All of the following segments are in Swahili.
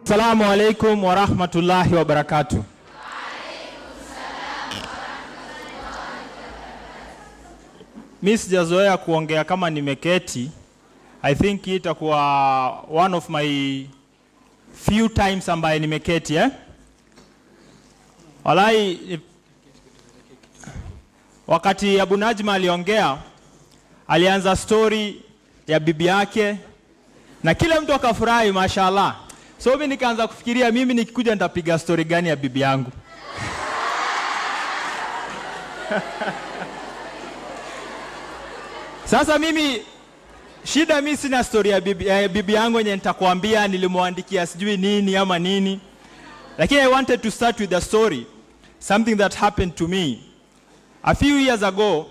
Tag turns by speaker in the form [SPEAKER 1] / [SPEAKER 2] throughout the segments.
[SPEAKER 1] Assalamu alaikum wa rahmatullahi wa barakatuh. Mimi sijazoea kuongea kama nimeketi. I think itakuwa one of my few times ambaye nimeketi Walai, wakati Abu Najma aliongea, alianza story ya bibi yake na kila mtu akafurahi mashallah. So mimi nikaanza kufikiria mimi nikikuja nitapiga story gani ya bibi yangu. Sasa mimi shida mimi sina story ya bibi yangu yenye nitakwambia nilimwandikia sijui nini ama nini. Lakini I wanted to start with a story, something that happened to me. A few years ago,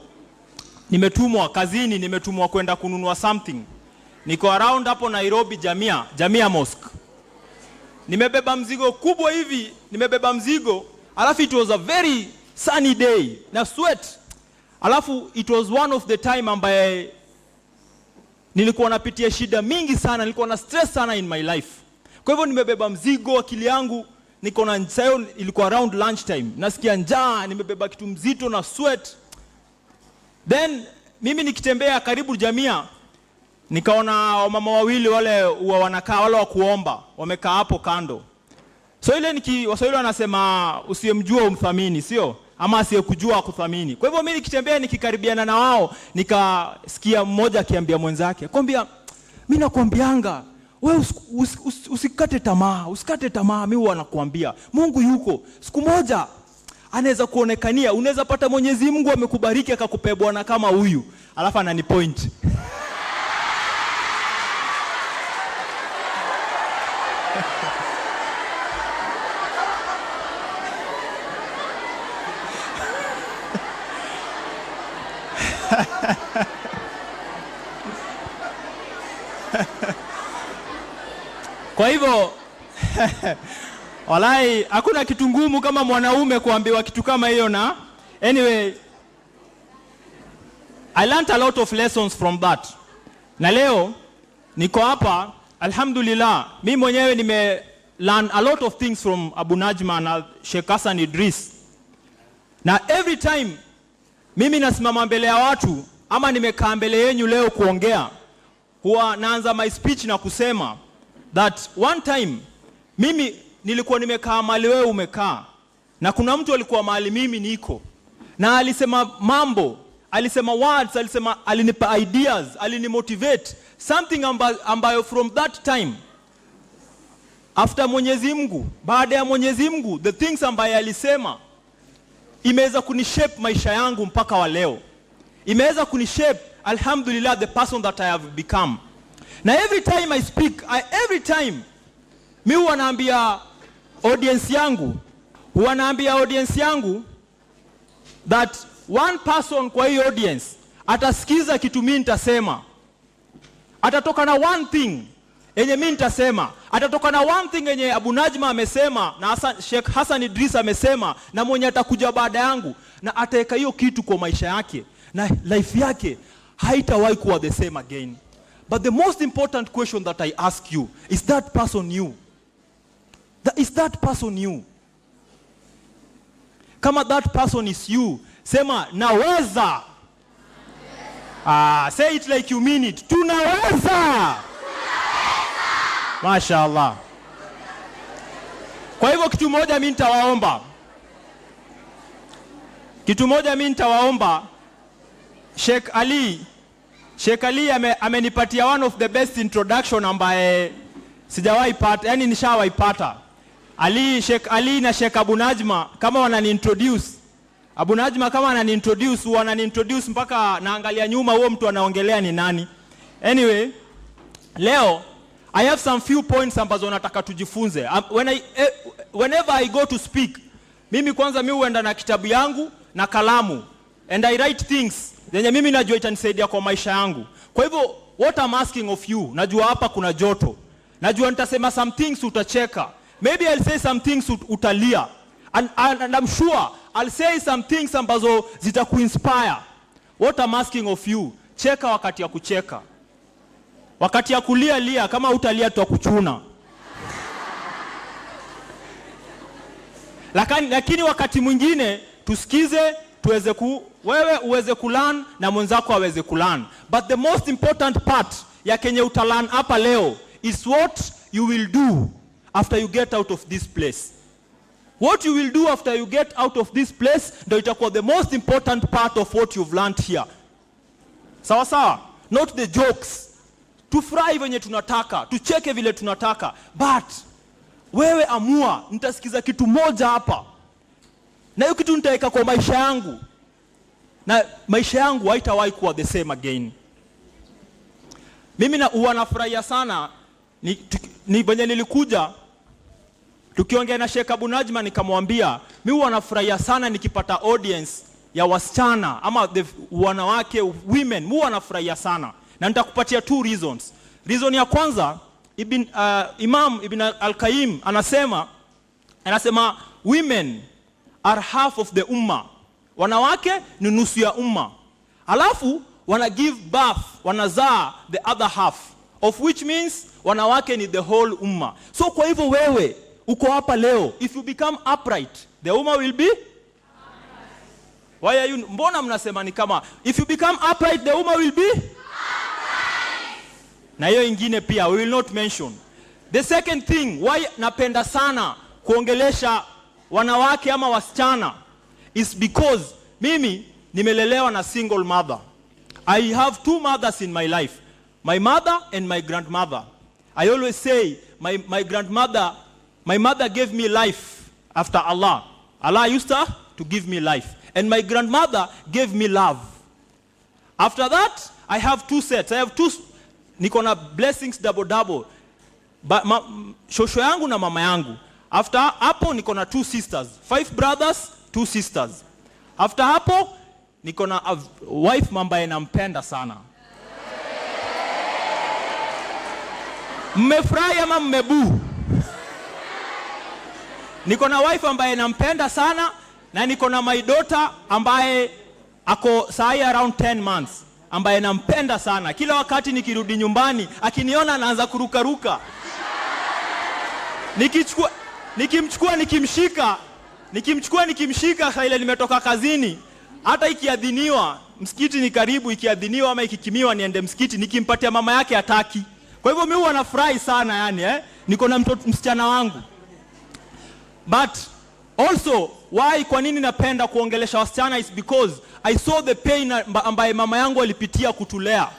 [SPEAKER 1] nimetumwa kazini, nimetumwa kwenda kununua something. Niko around hapo Nairobi Jamia Mosque. Nimebeba mzigo kubwa hivi, alafu it was a very sunny day, na sweat. Alafu it was one of the time ambaye nilikuwa napitia shida mingi sana, nilikuwa na stress sana in my life. Kwa hivyo nimebeba mzigo, akili yangu niko na njaa, ilikuwa around lunch time. Nasikia njaa, nimebeba kitu mzito na sweat. Then mimi nikitembea karibu Jamia, nikaona wamama wawili wale wanakaa wale wa kuomba, wamekaa hapo kando. So ile Waswahili wanasema usiyemjua umthamini, sio? Ama asiyekujua akuthamini. Kwa hivyo mimi nikitembea nikikaribiana na wao, nikasikia mmoja akiambia mwenzake, akwambia mimi nakwambianga wewe usikate tamaa, mimi huwa nakwambia Mungu yuko. Siku moja anaweza kuonekania, unaweza pata Mwenyezi Mungu amekubariki akakupea bwana kama huyu. Alafu anani point. Kwa hivyo walai hakuna kitu ngumu kama mwanaume kuambiwa kitu kama hiyo. Na anyway, I learned a lot of lessons from that. Na leo niko hapa alhamdulillah, mimi mwenyewe nime learn a lot of things from Abu Najma na Sheikh Hassan Idris. Na every time mimi nasimama mbele ya watu ama nimekaa mbele yenu leo kuongea, huwa naanza my speech na kusema that one time mimi nilikuwa nimekaa mahali wewe umekaa, na kuna mtu alikuwa mahali mimi niko, na alisema mambo, alisema words, alinipa ideas, alinimotivate something ambayo from that time after Mwenyezi Mungu, baada ya Mwenyezi Mungu, the things ambayo alisema imeweza kunishape maisha yangu mpaka wa leo. Imeweza kunishape alhamdulillah the person that I have become. Na every time I speak, every time mimi wanaambia audience yangu that one person kwa hii audience atasikiza kitu mimi nitasema, atatoka na one thing yenye mimi nitasema, atatoka na one thing yenye Abu Najma amesema na Sheikh Hassan Idris amesema, na mwenye atakuja baada yangu, na ataweka hiyo kitu kwa maisha yake, na life yake haitawahi kuwa the same again. But the most important question that I ask you, is that person you? Is that person you? Kama that person is you, sema naweza. Say it like you mean it. Tunaweza. Mashaallah. Kwa hivyo kitu moja mimi nitawaomba, Sheikh Ali amenipatia one of the best introduction ambaye sijawahi pata, yani nishawahi pata. Sheikh Ali na Sheikh Abu Najma kama wanani-introduce. Abu Najma kama wanani-introduce mpaka naangalia nyuma huo mtu anaongelea ni nani. Anyway, leo I have some few points ambazo nataka tujifunze. Whenever I go to speak, mimi huenda na kitabu yangu na kalamu, and I write things zenye mimi najua itanisaidia kwa maisha yangu. Kwa hivyo what I'm asking of you, najua hapa kuna joto, najua nitasema some things utacheka, maybe I'll say some things utalia, and I'm sure I'll say some things ambazo zitakuinspire. What I'm asking of you, cheka wakati ya kucheka. Wakati ya kulia lia, kama utalia tutakuchuna. Lakini wakati mwingine tusikize, wewe uweze kulearn na mwenzako aweze kulearn. But the most important part ya kenye utalan hapa leo is what you will do after you get out of this place. What you will do after you get out of this place ndio itakuwa the most important part of what you've learned here. Sawa sawa? Not the jokes. Tufurahi venye tunataka, tucheke vile tunataka, but wewe amua, nitasikiza kitu moja hapa, na hiyo kitu nitaweka kwa maisha yangu, na maisha yangu haitawahi kuwa the same again. Mimi huwa nafurahia sana ni venye nilikuja tukiongea na Sheikh Abu Najma, nikamwambia mimi huwa nafurahia sana nikipata audience ya wasichana ama wanawake, women. Mimi huwa nafurahia sana, na nitakupatia 2 reasons. Reason ya kwanza, Imam Ibn al-Qayyim anasema women are half of the ummah. Wanawake ni nusu ya umma. Alafu wana give birth, wanazaa the other half, of which means wanawake ni the whole umma. So kwa hivyo wewe uko hapa leo, if you become upright, the ummah will be upright. Why are you, mbona mnasema ni kama if you become upright the ummah will be upright? Na hiyo ingine pia we will not mention. The second thing why napenda sana kuongelesha wanawake ama wasichana is because mimi nimelelewa na single mother. I have 2 mothers in my life, my mother and my grandmother. I always say my mother gave me life after Allah. Allah used to give me life, and my grandmother gave me love. After that I have 2 sets. I have 2, niko na blessings double. Shosho yangu na mama yangu. After hapo niko na 2 sisters, 5 brothers, 2 sisters. After hapo niko na wife ambaye nampenda sana. Mmefurahi ama mmebu? Niko na wife ambaye nampenda sana, na niko na my daughter ambaye ako sahi around 10 months, ambaye nampenda sana. Kila wakati nikirudi nyumbani akiniona anaanza kurukaruka. Nikimchukua nikimshika ile nimetoka kazini, hata ikiadhiniwa msikiti ni karibu, ikiadhiniwa ama ikikimiwa niende msikiti, nikimpatia mama yake hataki. Kwa hivyo mimi huwa nafurahi sana yani niko na msichana wangu. But also why, kwa nini napenda kuongelesha wasichana is because I saw the pain ambaye mama yangu alipitia kutulea.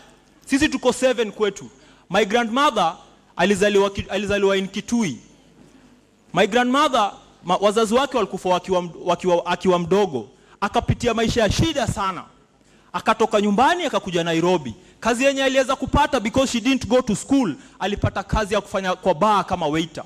[SPEAKER 1] Sisi tuko 7 kwetu. My grandmother alizaliwa in Kitui. My grandmother, wazazi wake walikufa akiwa mdogo. Akapitia maisha ya shida sana. Akatoka nyumbani akakuja Nairobi. Kazi yenye aliweza kupata because she didn't go to school, alipata kazi ya kufanya kwa bar kama waiter.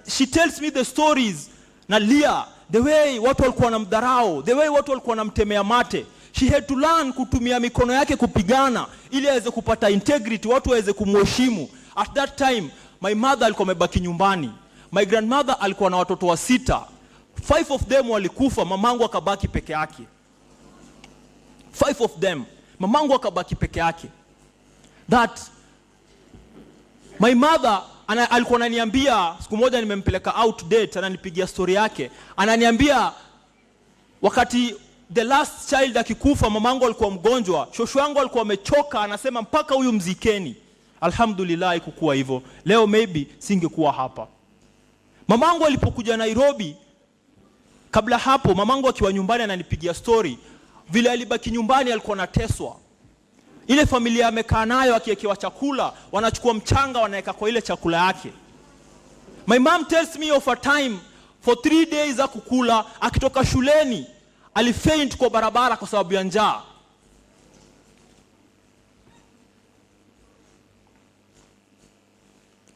[SPEAKER 1] She tells me the stories na lia, the way watu walikuwa wanamdharau, the way watu walikuwa wanamtemea mate. She had to learn kutumia mikono yake kupigana ili aweze kupata integrity, watu waweze kumheshimu. At that time my mother alikuwa amebaki nyumbani. My grandmother alikuwa na watoto 6. 5 of them walikufa, mamangu akabaki peke yake. 5 of them, mamangu akabaki peke yake. That my mother alikuwa ananiambia, siku moja nimempeleka out date, ananipigia story yake. Ananiambia wakati the last child akikufa, mamangu alikuwa mgonjwa, shosho yangu alikuwa amechoka, anasema mpaka huyu mzikeni. Alhamdulillah ikukuwa hivyo. Leo maybe singekuwa hapa. Mamangu alipokuja Nairobi, kabla hapo mamangu akiwa nyumbani ananipigia story vile alibaki nyumbani, alikuwa anateswa. Ile familia amekaa nayo akiwekewa chakula, wanachukua mchanga wanaweka kwa ile chakula yake. My mom tells me of a time for 3 days akukula, akitoka shuleni alifaint kwa barabara kwa sababu ya njaa.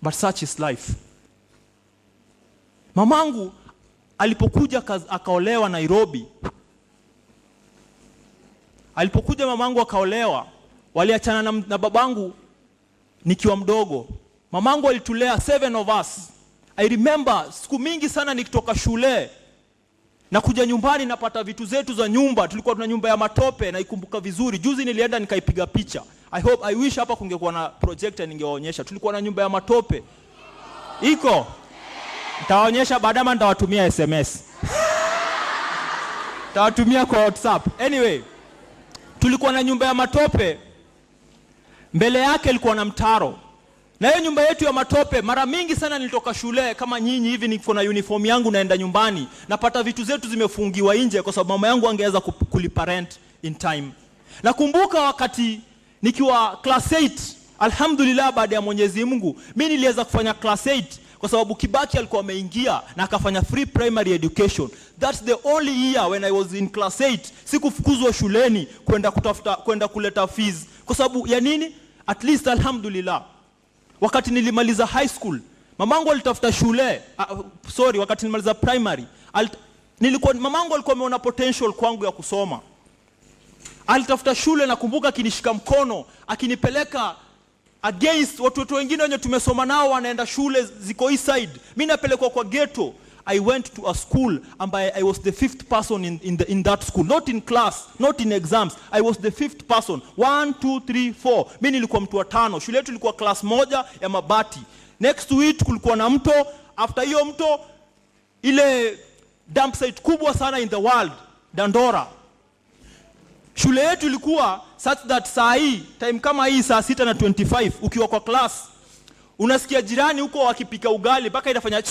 [SPEAKER 1] But such is life. Mamangu alipokuja akaolewa Nairobi. Alipokuja mamangu akaolewa, waliachana na babangu nikiwa mdogo. Mamangu alitulea 7 of us. I remember siku mingi sana nikitoka shule na kuja nyumbani napata vitu zetu za nyumba. Tulikuwa tuna nyumba ya matope na ikumbuka vizuri. Juzi nilienda nikaipiga picha. I wish hapa kungekuwa na projector ningewaonyesha. Tulikuwa na nyumba ya matope. Iko. Nitawaonyesha baadaye, nitawatumia SMS. Nitawatumia kwa WhatsApp. Anyway, tulikuwa na nyumba ya matope. Mbele yake ilikuwa na mtaro. Na hiyo nyumba yetu ya matope, mara mingi sana nilitoka shule kama nyinyi hivi, niko na uniform yangu naenda nyumbani, napata vitu zetu zimefungiwa nje kwa sababu mama yangu angeweza kulipa rent in time. Nakumbuka wakati nikiwa class 8, alhamdulillah baada ya Mwenyezi Mungu, mimi niliweza kufanya class 8 kwa sababu Kibaki alikuwa ameingia na akafanya free primary education. That's the only year when I was in class 8 sikufukuzwa shuleni kwenda kuleta fees. Kwa sababu ya nini? At least alhamdulillah. Wakati nilimaliza high school, mamangu alitafuta shule, wakati nilimaliza primary, mamangu alikuwa ameona potential kwangu ya kusoma. Alitafuta shule, na kumbuka akinishika mkono, akinipeleka against watu wengine wenye tumesoma nao wanaenda shule ziko east side. Mimi napelekwa kwa ghetto. I went to a school ambaye I was the 5th person in that school. Not in class, not in exams. I was the 5th person. 1, 2, 3, 4. Mimi nilikuwa mtu wa 5. Shule yetu ilikuwa class moja ya mabati. Next to it kulikuwa na mto. After hiyo mto, ile dump site kubwa sana in the world, Dandora. Shule yetu ilikuwa such that saa hii, time kama hii saa 6:25, ukiwa kwa class, unasikia jirani huko wakipika ugali mpaka inafanya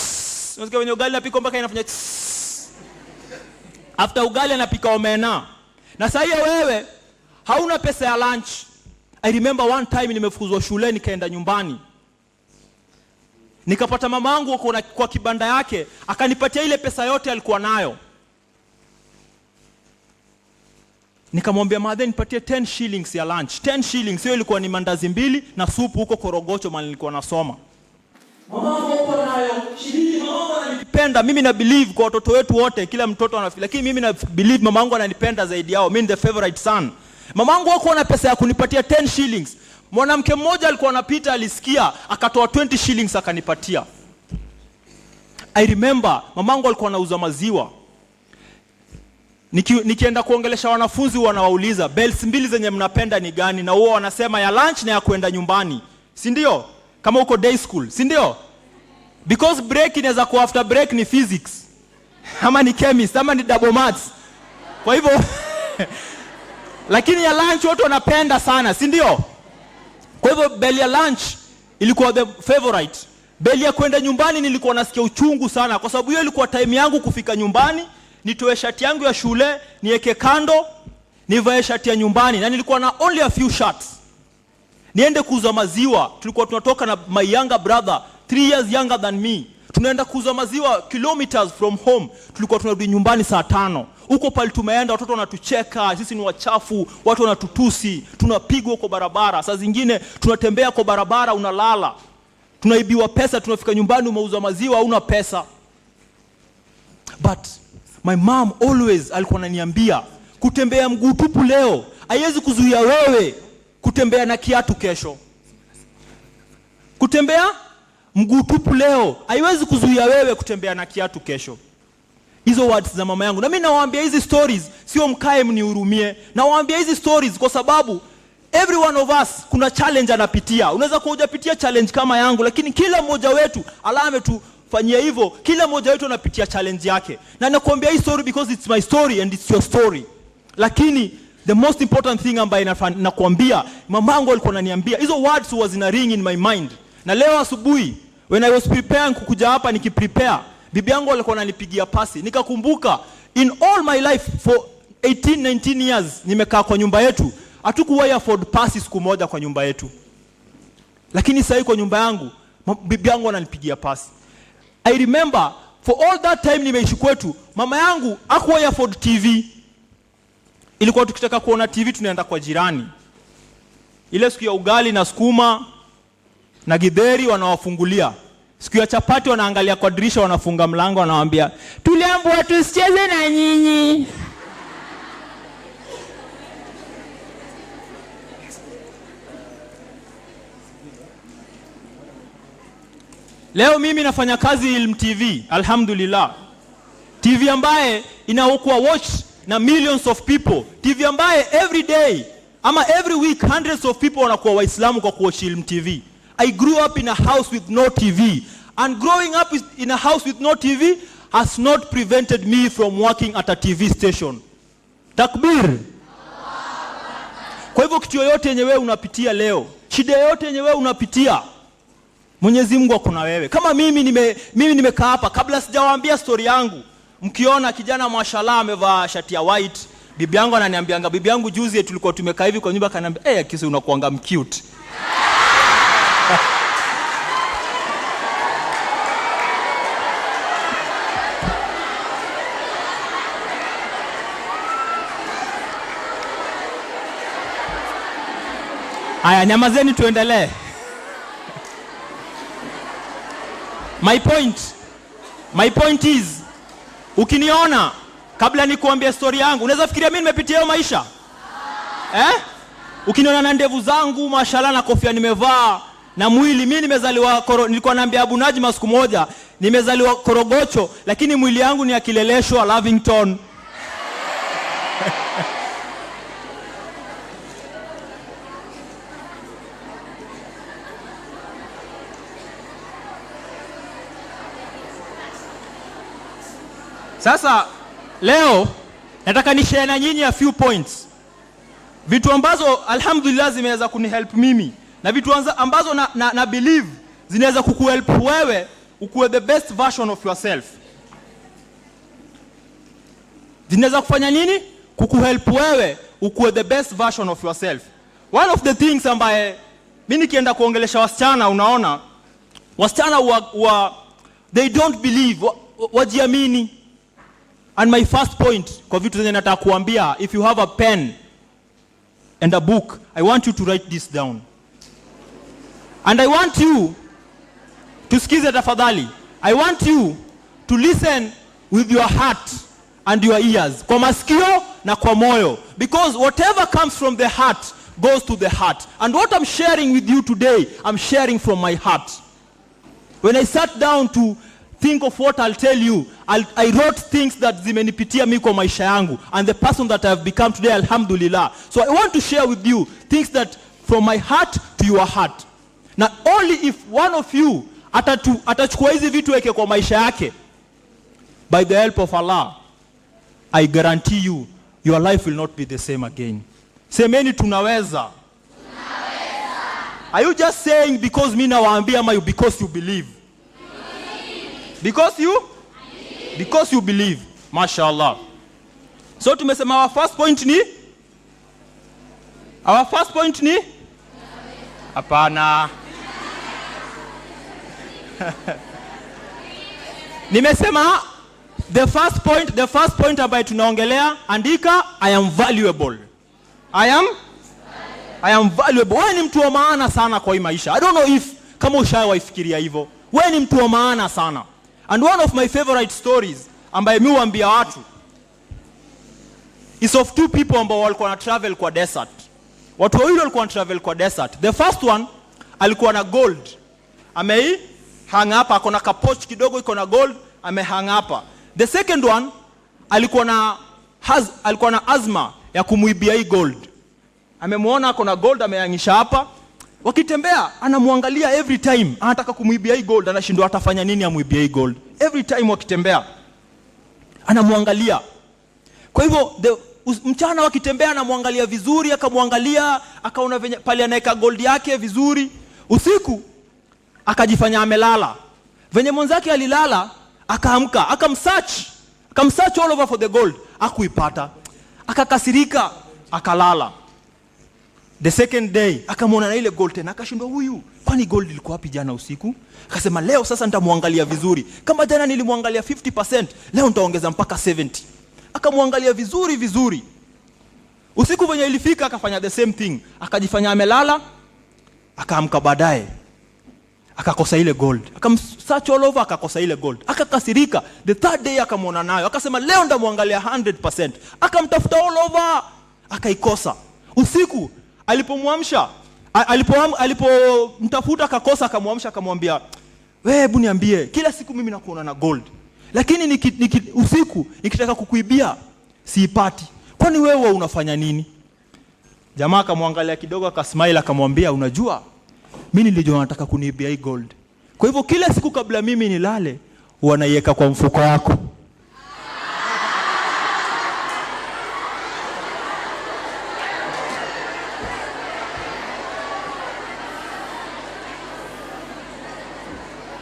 [SPEAKER 1] unasikia wenye ugali napika mpaka inafanya after ugali anapika omena. Na saa hiyo wewe hauna pesa ya lunch. I remember one time nimefukuzwa shule nikaenda nyumbani. Nikapata mamangu kwa kibanda yake, akanipatia ile pesa yote alikuwa nayo. Nikamwambia madhe nipatie 10 shillings ya lunch. 10 shillings hiyo ilikuwa ni mandazi 2 na supu huko Korogocho mahali nilikuwa nasoma. Mamangu hapo nayo shilingi, mamangu ananipenda. Mimi na believe kwa watoto wetu wote kila mtoto anafeel, lakini mimi na believe mamangu ananipenda zaidi yao. Mimi the favorite son. Mamangu hakuwa na pesa ya kunipatia 10 shillings. Mwanamke mmoja alikuwa anapita, alisikia, akatoa 20 shillings akanipatia. I remember mamangu alikuwa anauza maziwa. Nikienda kuongelesha wanafunzi wanawauliza bells 2 zenye mnapenda ni gani, na wao wanasema ya lunch na ya kwenda nyumbani. Si ndio? Kama uko day school, si ndio? Because break inaweza kuwa after break ni physics, ama ni chemist, ama ni double maths. Kwa hivyo lakini ya lunch watu wanapenda sana, si ndio? Kwa hivyo bell ya lunch ilikuwa the favorite. Bell ya kwenda nyumbani nilikuwa nasikia uchungu sana, kwa sababu hiyo ilikuwa time yangu kufika nyumbani, nitoe shati yangu ya shule, niweke kando, nivae shati ya nyumbani, na nilikuwa na only a few shirts. Niende kuuza maziwa. Tulikuwa tunatoka na my younger brother 3 years younger than me. Tunaenda kuuza maziwa kilometers from home. Tulikuwa tunarudi nyumbani saa 5. Huko pale tumeenda, watoto wanatucheka, sisi ni wachafu, watu wanatutusi, tunapigwa huko barabara. Saa zingine tunatembea kwa barabara unalala. Tunaibiwa pesa, tunafika nyumbani umeuza maziwa hauna pesa. But my mom always alikuwa ananiambia, kutembea mguu tupu leo haiwezi kuzuia wewe kutembea na kiatu kesho. Kutembea mguu tupu leo haiwezi kuzuia wewe kutembea na kiatu kesho. Hizo words za mama yangu. Na mimi nawaambia hizi stories sio mkae mnihurumie. Nawaambia hizi stories kwa sababu every one of us kuna challenge anapitia. Unaweza kuwa hujapitia challenge kama yangu, lakini kila mmoja wetu Allah ametufanyia hivyo. Kila mmoja wetu anapitia challenge yake. Na nakuambia hii story because it's my story and it's your story. Lakini the most important thing ambaye nakuambia, mamangu alikuwa ananiambia, hizo words was in a ring in my mind. Na leo asubuhi when I was preparing kukuja hapa nikiprepare, bibi yangu alikuwa ananipigia pasi. Nikakumbuka in all my life for 18-19 years nimekaa kwa nyumba yetu, hatukuwahi afford pasi siku moja kwa nyumba yetu. Lakini sasa kwa nyumba yangu bibi yangu ananipigia pasi. I remember for all that time nimeishi kwetu, mama yangu hakuwahi afford TV. Ilikuwa tukitaka kuona TV tunaenda kwa jirani. Ile siku ya ugali na sukuma na githeri wanawafungulia. Siku ya chapati wanaangalia kwa dirisha, wanafunga mlango, wanawaambia tuliambiwa tusicheze na nyinyi. Leo mimi nafanya kazi Ilm TV, alhamdulillah. TV ambaye inaokuwa watch na millions of people. TV ambaye every day ama every week hundreds of people wanakuwa Waislamu kwa kuwatch Ilm TV. I grew up in a house with no TV, and growing up in a house with no TV has not prevented me from working at a TV station. Takbir. Kwa hivyo kitu yoyote yenye wewe unapitia leo, shida yoyote yenye wewe unapitia, Mwenyezi Mungu ako na wewe. Kama mimi nimekaa hapa kabla sijawaambia story yangu. Mkiona kijana mashallah amevaa shati ya white, bibi yangu ananiambianga, bibi yangu juzi tulikuwa tumekaa hivi kwa nyumba kananiambia, kisa unakuanga mcute. Aya, nyamazeni tuendelee. My point is, ukiniona kabla nikuambia story yangu, unaweza fikiria mimi nimepitia hiyo maisha? Ukiniona na ndevu zangu, mashallah, na kofia nimevaa, na mwili, mimi nimezaliwa nilikuwa naambia Abu Najma siku moja, nimezaliwa Korogocho, lakini mwili yangu ni ya Kileleshwa, Lavington. Sasa leo nataka ni share na nyinyi a few points. Vitu ambazo alhamdulillah zimeweza kunihelp mimi, na vitu ambazo na believe zinaweza kukuhelp wewe ukuwe the best version of yourself. Zinaweza kufanya nini? Kukuhelp wewe ukuwe the best version of yourself. One of the things ambaye mimi nikienda kuongelesha wasichana, unaona wasichana they don't believe, wajiamini. And my first point kwa vitu zenye nataka kuambia, if you have a pen and a book, I want you to write this down. And I want you to sikize tafadhali. I want you to listen with your heart and your ears. Kwa masikio na kwa moyo. Because whatever comes from the heart goes to the heart. And what I'm sharing with you today, I'm sharing from my heart. When I sat down to think of what I'll tell you, I wrote things that zimenipitia mimi kwa maisha yangu, and the person that I have become today, alhamdulillah. So I want to share with you things that from my heart to your heart. Not only if one of you atachukua hizi vitu weke kwa maisha yake, by the help of Allah, I guarantee you, your life will not be the same again. Semeni tunaweza. Are you just saying because mimi nawaambia ama because you believe? Because you believe. Mashallah. So tumesema our first point ni hapana. Nimesema the first point ambayo tunaongelea, andika, I am valuable. I am valuable. Wewe ni mtu wa maana sana kwa hii maisha. I don't know if kama ushawaifikiria hivyo. Wewe ni mtu wa maana sana. And one of my favorite stories ambaye mimi huambia watu is of two people ambao walikuwa na travel kwa desert. Watu wawili walikuwa na travel kwa desert. The first one alikuwa na gold. Hang hapa, akona kapoch kidogo iko na gold, hang hapa. The second one alikuwa na azma ya kumuibia hii gold. Amemuona akona gold, amehangisha hapa. Wakitembea anamuangalia every time, anataka kumuibia hii gold, anashindwa atafanya nini amuibia hii gold. Every time wakitembea anamuangalia. Kwa hivyo mchana wakitembea anamuangalia vizuri, akamuangalia, akaona pale anaweka gold yake vizuri. Usiku akajifanya amelala. Venye mwenzake alilala, akaamka, akamsearch all over for the gold, hakuipata. Akakasirika, akalala. The second day akamwona na ile gold tena, akashindwa huyu, kwani gold ilikuwa wapi jana usiku? Akasema leo sasa nitamuangalia vizuri. Kama jana nilimwangalia 50%, leo nitaongeza mpaka 70. Akamwangalia vizuri. Usiku venye ilifika akafanya the same thing. Akajifanya amelala, akaamka baadaye, akakosa ile gold. Akamsearch all over, akakosa ile gold. Akakasirika. The third day akamwona nayo, akasema leo nitamuangalia 100%. Akamtafuta all over, akaikosa. Usiku alipomwamsha, alipomtafuta akakosa, akamwamsha, akamwambia wewe hebu niambie, kila siku mimi nakuona na gold, lakini usiku nikitaka kukuibia siipati. Kwani wewe unafanya nini? Jamaa akamwangalia kidogo, akasmile, akamwambia, unajua mimi nilijua nataka kuniibia hii gold. Kwa hivyo kila siku kabla mimi nilale, wanaiweka kwa mfuko wako.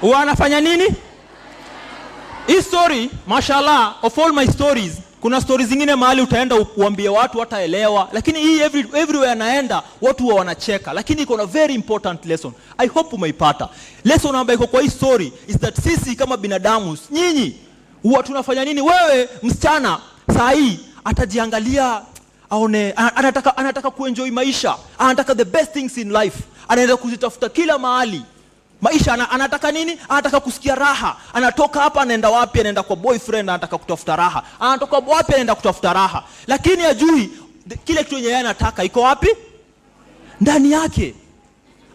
[SPEAKER 1] Wanafanya nini? Hii story, mashallah, of all my stories, kuna stories zingine mahali utaenda uambie watu wataelewa, lakini hii everywhere naenda watu wanacheka, lakini iko na very important lesson. I hope umeipata. Lesson ambayo iko kwa hii story is that sisi kama binadamu, nyinyi huwa tunafanya nini? Wewe msichana saa hii atajiangalia, aone anataka kuenjoy maisha, anataka the best things in life, anaenda kuzitafuta kila mahali. Maisha anataka nini? Anataka kusikia raha. Anatoka hapa anaenda wapi? Anaenda kwa boyfriend, anataka kutafuta raha. Anatoka wapi? Anaenda kutafuta raha. Lakini ajui kile kitu yeye anataka iko wapi? Ndani yake.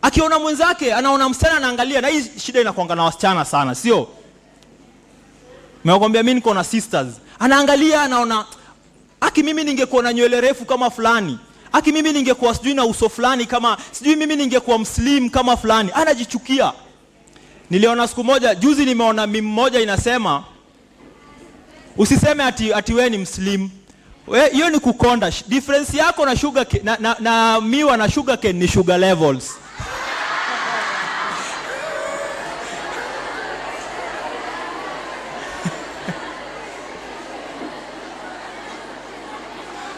[SPEAKER 1] Akiona mwenzake, anaona msichana anaangalia, na hii shida inakuanga na wasichana sana, sio? Nimekwambia mimi niko na sisters. Anaangalia, anaona aki mimi ningekuwa na nywele refu kama fulani. Aki mimi ningekuwa sijui na uso fulani kama, sijui mimi ningekuwa muslim kama fulani. Anajichukia. Niliona siku moja, juzi nimeona meme moja inasema, usiseme ati wewe ni muslim. Hiyo ni kukonda. Difference yako na sugar na miwa na sugar cane ni sugar levels.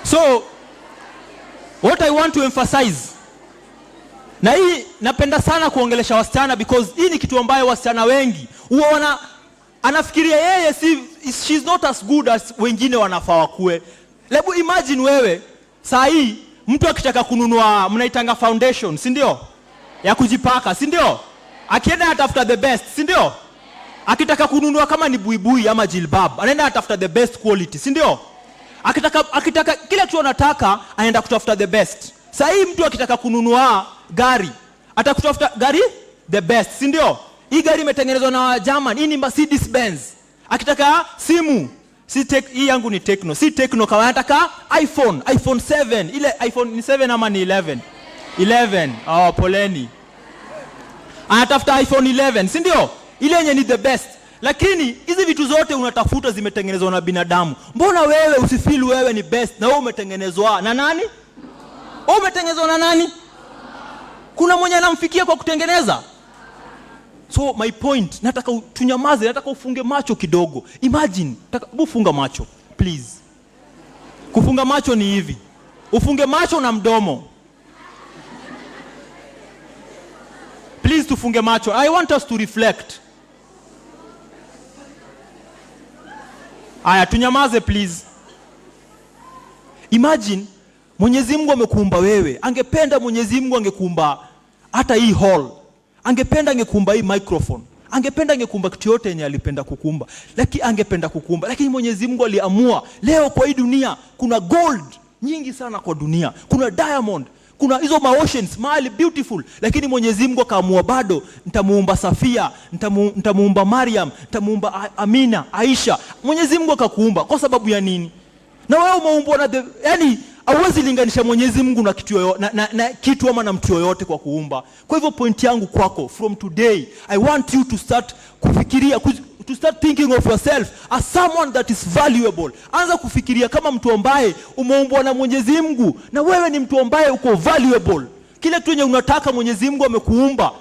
[SPEAKER 1] So what I want to emphasize, na hii napenda sana kuongelesha wasichana because hii ni kitu ambayo wasichana wengi huwa anafikiria yeye she's not as good as wengine wanafaa wakue. Lebu imagine wewe saa hii mtu akitaka kununua mnaitanga foundation, si ndio? Ya kujipaka, si ndio? Akienda atafuta the best, si ndio? Akitaka kununua kama ni buibui ama jilbab, anaenda atafuta the best quality, si ndio? Akitaka kila kitu anataka anaenda kutafuta the best. Sasa hii mtu akitaka kununua gari, atakutafuta gari the best, si ndio? Hii gari imetengenezwa na German, hii ni Mercedes Benz. Akitaka simu, hii yangu ni Tecno, si Tecno kama anataka iPhone 7, ile iPhone ni 7 ama ni 11. Oh, poleni. Anatafuta iPhone 11, si ndio? Ile yenye ni the best. Lakini hizi vitu zote unatafuta zimetengenezwa na binadamu. Mbona wewe usifeel wewe ni best na wewe umetengenezwa na nani? Wewe umetengenezwa na nani? Kuna mwenye anamfikia kwa kutengeneza? So my point, nataka tunyamaze, nataka ufunge macho kidogo. Imagine, ufunga macho, please. Kufunga macho ni hivi. Ufunge macho na mdomo. Please tufunge macho. I want us to reflect. Aya, tunyamaze please. Imagine Mwenyezi Mungu amekuumba wewe. Angependa Mwenyezi Mungu angekuumba hata hii hall. Angependa angekuumba hii microphone. Angependa angekuumba kitu yote yenye alipenda kukumba. Lakini angependa kukumba. Lakini Mwenyezi Mungu aliamua leo kwa hii dunia kuna gold nyingi sana kwa dunia. Kuna diamond, kuna hizo oceans, mahali beautiful. Lakini Mwenyezi Mungu akaamua bado nitamuumba Safia, nitamuumba Maryam, nitamuumba Amina, Aisha. Mwenyezi Mungu akakuumba kwa sababu ya nini? Na wewe umeumbwa na yani hauwezi linganisha Mwenyezi Mungu na kitu na kitu ama na mtu yoyote kwa kuumba. Kwa hivyo point yangu kwako, from today I want you to start kufikiria, to start thinking of yourself as someone that is valuable. Anza kufikiria kama mtu ambaye umeumbwa na Mwenyezi Mungu, na wewe ni mtu ambaye uko valuable. Kile kitu yenye unataka Mwenyezi Mungu amekuumba.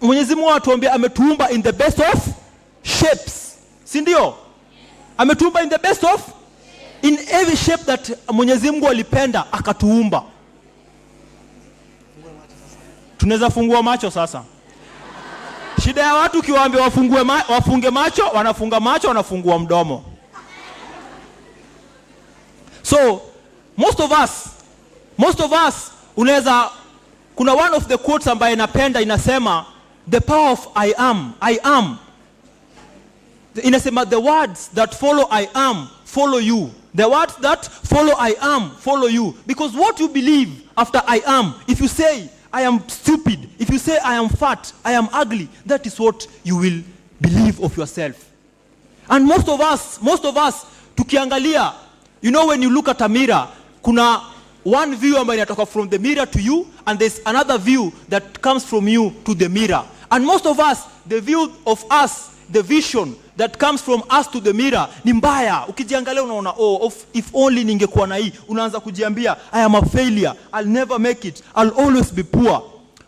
[SPEAKER 1] Mwenyezi Mungu atuambia ametuumba in the best of shapes. Si ndio? Ametuumba in the best of, in every shape that Mwenyezi Mungu alipenda akatuumba. Tunaweza fungua macho sasa. Shida ya watu kiwaambia wafunge macho, wanafunga macho, wanafungua mdomo. So most of us unaweza, kuna one of the quotes ambaye napenda inasema the power of I am. Inasema the words that follow I am follow you. The words that follow I am follow you. Because what you believe after I am, if you say I am stupid, if you say I am fat, I am ugly, that is what you will believe of yourself. And most of us, tukiangalia, you know, when you look at a mirror, kuna one view ambayo inatoka from the mirror to you, and there's another view that comes from you to the mirror. And most of us, the view of us, the vision that comes from us to the mirror ni mbaya. Ukijiangalia unaona, if only ningekuwa na hii. Unaanza kujiambia, I am a failure, I'll never make it, I'll always be poor.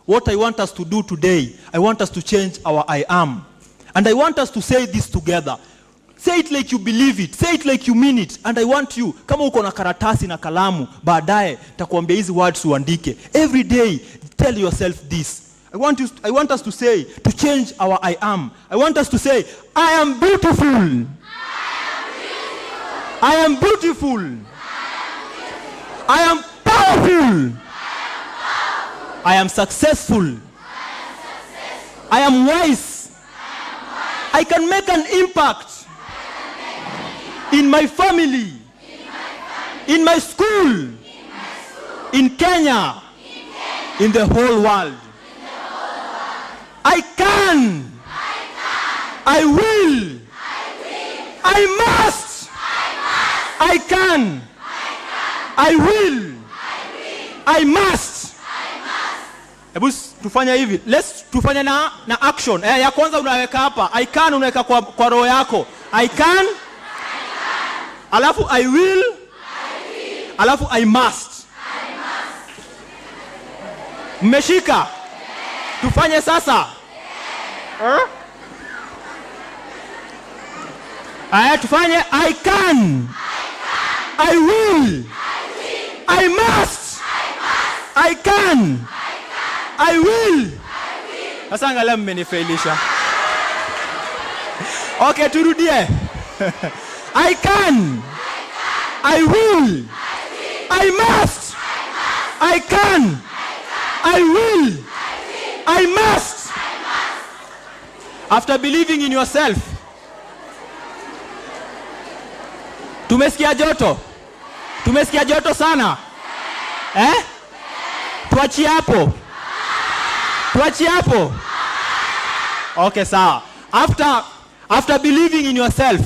[SPEAKER 1] What I want us to do today, I want us to change our I am. And I want us to say this together. Say it like you believe it. Say it like you mean it. And I want you, kama uko na karatasi na kalamu, baadaye takuambia hizi words uandike. Every day, tell yourself this. I want us to say, to change our I am. I want us to say, I am beautiful. I am beautiful. I am powerful. I am successful. I am wise. I can make an impact in my family, in my school, in Kenya, in the whole world. I can. I will. I must. I can. I will. I must. Hebu tufanya hivi. Let's tufanya na action. Ya kwanza unaweka hapa. I can unaweka kwa roho yako. I can. Alafu I will. Alafu I must. Mmeshika? Tufanye sasa. Aya, tufanye I can. I will. I must. I can. I will. Sasa angalau mmenifailisha. Okay, turudie. I can. I will. I must. I can. I will. I must. After believing in yourself. Tumesikia joto? Tumesikia joto sana? Tuachie hapo. Tuachie hapo. Okay, sawa. After believing in yourself.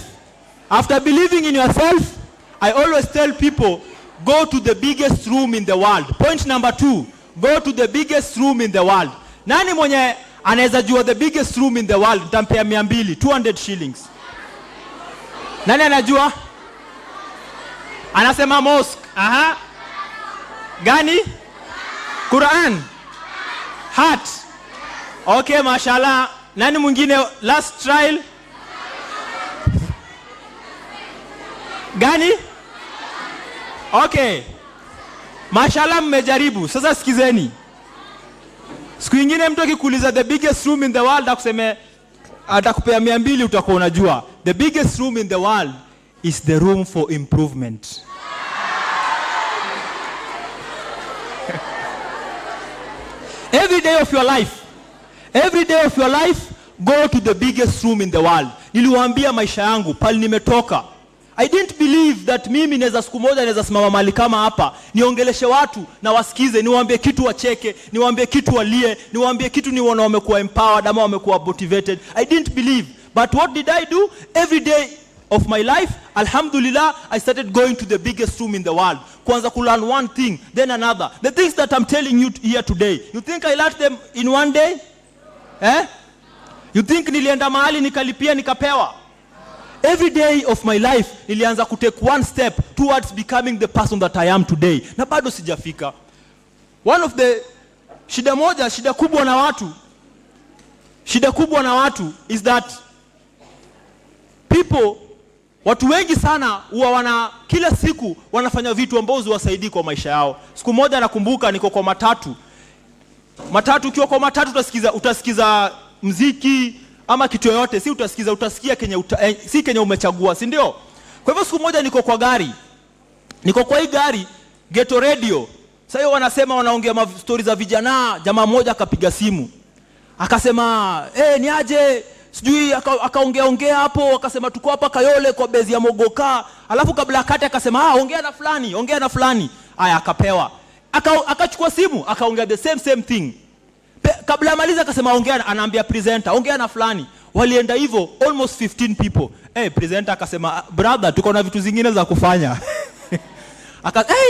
[SPEAKER 1] After believing in yourself, I always tell people, go to the biggest room in the world. Point number 2, go to the biggest room in the world. Nani mwenye anaweza jua the biggest room in the world? Nitampea 200, 200 shillings. Nani anajua? Anasema mosque. Aha. Gani? Quran. Heart. Okay, mashallah. Nani mwingine? Last trial. Gani? Okay. Mashallah mmejaribu. Sasa sikizeni. Siku nyingine mtu akikuuliza the biggest room in the world akuseme atakupea 200 utakuwa unajua. The biggest room in the world is the room for improvement. Every day of your life, go to the biggest room in the world. Niliwaambia maisha yangu pali nimetoka. I didn't believe that mimi naweza siku moja naweza simama mahali kama hapa niongeleshe watu na wasikize, niwaambie kitu wacheke, niwaambie kitu walie, niwaambie kitu nione wamekuwa empowered ama wamekuwa motivated. I didn't believe. But what did I do? Every day of my life, alhamdulillah, I started going to the biggest room in the world. Kwanza ku learn one thing, then another. The things that I'm telling you here today, you think I learned them in one day? You think nilienda mahali nikalipia nikapewa? Every day of my life, nilianza kutake one step towards becoming the person that I am today. Na bado sijafika. One of the shida kubwa na watu is that watu wengi sana huwa kila siku wanafanya vitu ambazo ziwasaidii kwa maisha yao. Siku moja nakumbuka niko kwa matatu. Ukiwa kwa matatu utasikiza mziki ama kitu yoyote, si utasikia si Kenya umechagua, si ndio? Kwa hivyo siku moja niko kwa gari. Niko kwa hii gari, Ghetto Radio. Sasa hiyo wanasema wanaongea stories za vijana, jamaa mmoja akapiga simu. Akasema, ni aje? Sijui akaongea hapo, akasema tuko hapa Kayole kwa bezi ya Mogoka. Alafu kabla akate akasema, ongea na fulani. Aya akapewa. Akachukua simu, akaongea the same thing. Kabla amaliza akasema ongea, anaambia presenter, ongea na fulani. Walienda hivyo almost 15 people. Presenter akasema, brother, tuko na vitu zingine za kufanya.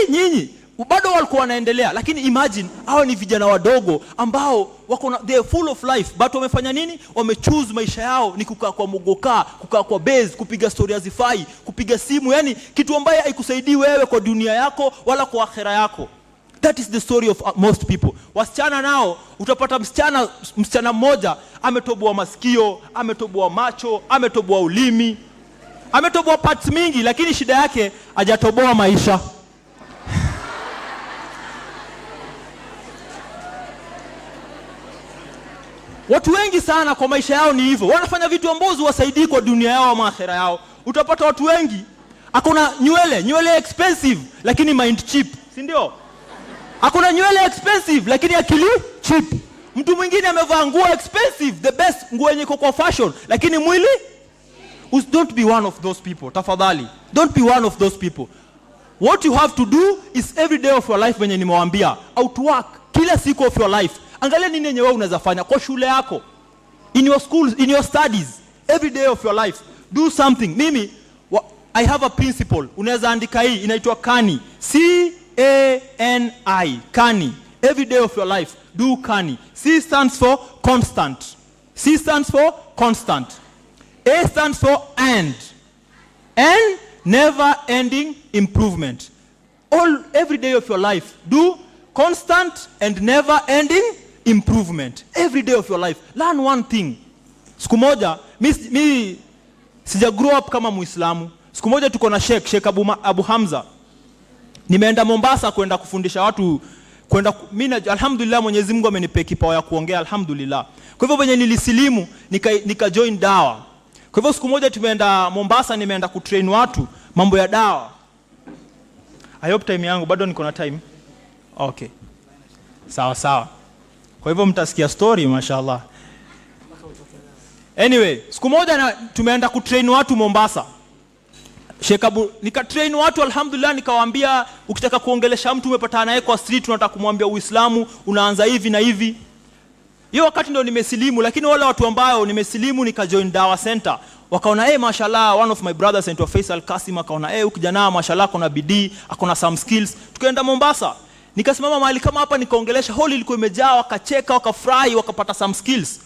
[SPEAKER 1] Nyinyi bado walikuwa wanaendelea, lakini imagine hao ni vijana wadogo ambao wako they are full of life, but wamefanya nini? Wamechoose maisha yao ni kukaa kwa mogoka, kukaa kwa base, kupiga story hazifai, kupiga simu, yani kitu ambaye haikusaidii wewe kwa dunia yako wala kwa akhera yako. That is the story of most people. Wasichana nao utapata msichana mmoja ametoboa masikio, ametoboa macho, ametoboa ulimi, ametoboa parts mingi, lakini shida yake hajatoboa maisha. Watu wengi sana kwa maisha yao ni hivyo. Wanafanya vitu ambazo wasaidii kwa dunia yao ama akhera yao. Utapata watu wengi akona nywele expensive lakini mind cheap, si ndio? Akona nywele expensive lakini akili cheap. Mtu mwingine amevaa nguo expensive, the best nguo yenye kwa fashion, lakini mwili don't be one of those people. Tafadhali, don't be one of those people. What you have to do is every day of your life, wenye nimewaambia, out work kila siku of your life. Angalia nini yenye wewe unaweza fanya kwa shule yako, in your schools, in your studies, every day of your life do something. Mimi I have a principle, unaweza andika hii, inaitwa kani, CANI, kani. Every day of your life do kani. C stands for constant, C stands for constant, A stands for and never ending improvement. Every day of your life do constant and never ending improvement. Every day of your life learn one thing. Siku moja mi sija grow up kama Muislamu. Siku moja tuko na Sheikh Abu Hamza. Nimeenda Mombasa kwenda kufundisha watu, mimi alhamdulillah Mwenyezi Mungu amenipa kipawa ya kuongea, alhamdulillah. Kwa hivyo venye nilisilimu nika join dawa. Kwa hivyo siku moja tumeenda Mombasa, nimeenda kutrain watu mambo ya dawa. I hope time yangu bado niko na time. Okay. Sawa. Kwa hivyo mtasikia story, mashallah. Anyway, siku moja tumeenda kutrain watu Mombasa. Nika train watu, alhamdulillah, nikawaambia ukitaka kuongelesha mtu umepatana naye kwa street, unataka kumwambia Uislamu, unaanza hivi na hivi. Hiyo wakati ndio nimesilimu, lakini wale watu ambao nimesilimu nika join Dawa Center, wakaona mashallah, one of my brothers anaitwa Faisal Kasim, akaona ukijana mashallah kuna bidii, akona some skills. Tukaenda Mombasa. Nikasimama mahali kama hapa nikaongelesha, hall ilikuwa imejaa, wakacheka, wakafurahi, wakapata some skills.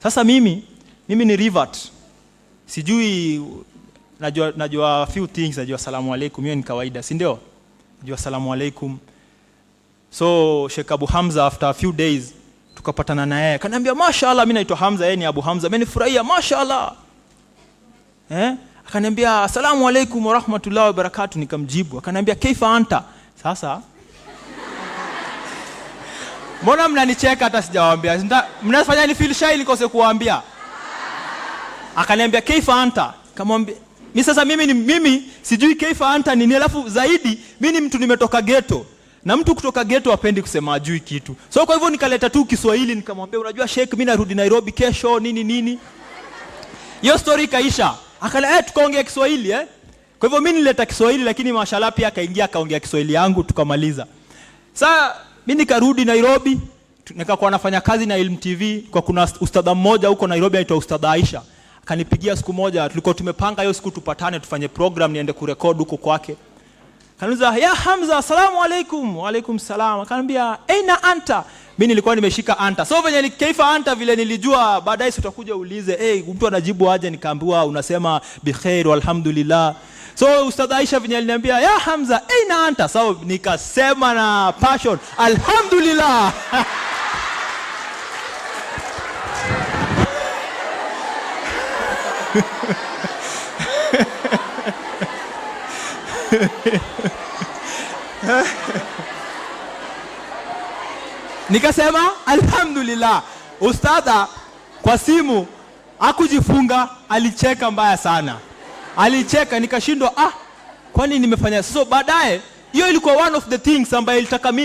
[SPEAKER 1] Sasa mimi ni revert. Sijui, najua few things, najua salamu alaikum, hiyo ni kawaida, si ndio? Najua salamu alaikum. So Sheikh Abu Hamza after a few days tukapatana na yeye. Akaniambia mashallah, mimi naitwa Hamza, yeye ni Abu Hamza. Mimi nifurahia mashallah. Akaniambia asalamu alaikum wa rahmatullahi wa barakatuh, nikamjibu. Akaniambia kaifa anta? Sasa mbona mnanicheka hata sijawaambia? Mnafanya ni feel shy nikose kuwaambia. Akaniambia kaifa anta? Kamwambia mimi sijui kaifa anta nini, alafu zaidi mimi ni mtu nimetoka ghetto. Na mtu kutoka ghetto hapendi kusema ajui kitu. So kwa hivyo nikaleta tu Kiswahili, nikamwambia unajua Sheikh, mimi narudi Nairobi kesho nini. Hiyo story kaisha. Akala tukaongea Kiswahili Kwa hivyo mimi nileta Kiswahili, lakini mashallah pia akaingia akaongea Kiswahili yangu, tukamaliza. Sasa mimi nikarudi Nairobi, nikakuwa nafanya kazi na Ilm TV, kwa kuna ustadha mmoja huko Nairobi anaitwa Ustadha Aisha. Akanipigia siku moja, tulikuwa tumepanga hiyo siku tupatane tufanye program niende kurekodi huko kwake. Kaniuliza, ya Hamza, asalamu alaikum. Wa alaikum salam. Akaniambia, aina anta? Mimi nilikuwa nimeshika anta. So venye nikaifa anta vile nilijua, baadaye utakuja uulize, mtu anajibu aje, nikaambiwa unasema bikhair walhamdulillah. So Ustadh Aisha venye aliniambia, ya Hamza, aina anta? So nikasema na passion, alhamdulillah. Nikasema alhamdulillah. Ustadha kwa simu hakujifunga, alicheka mbaya sana. Alicheka, nikashindwa kwani nimefanya. So baadaye hiyo ilikuwa one of the things ambayo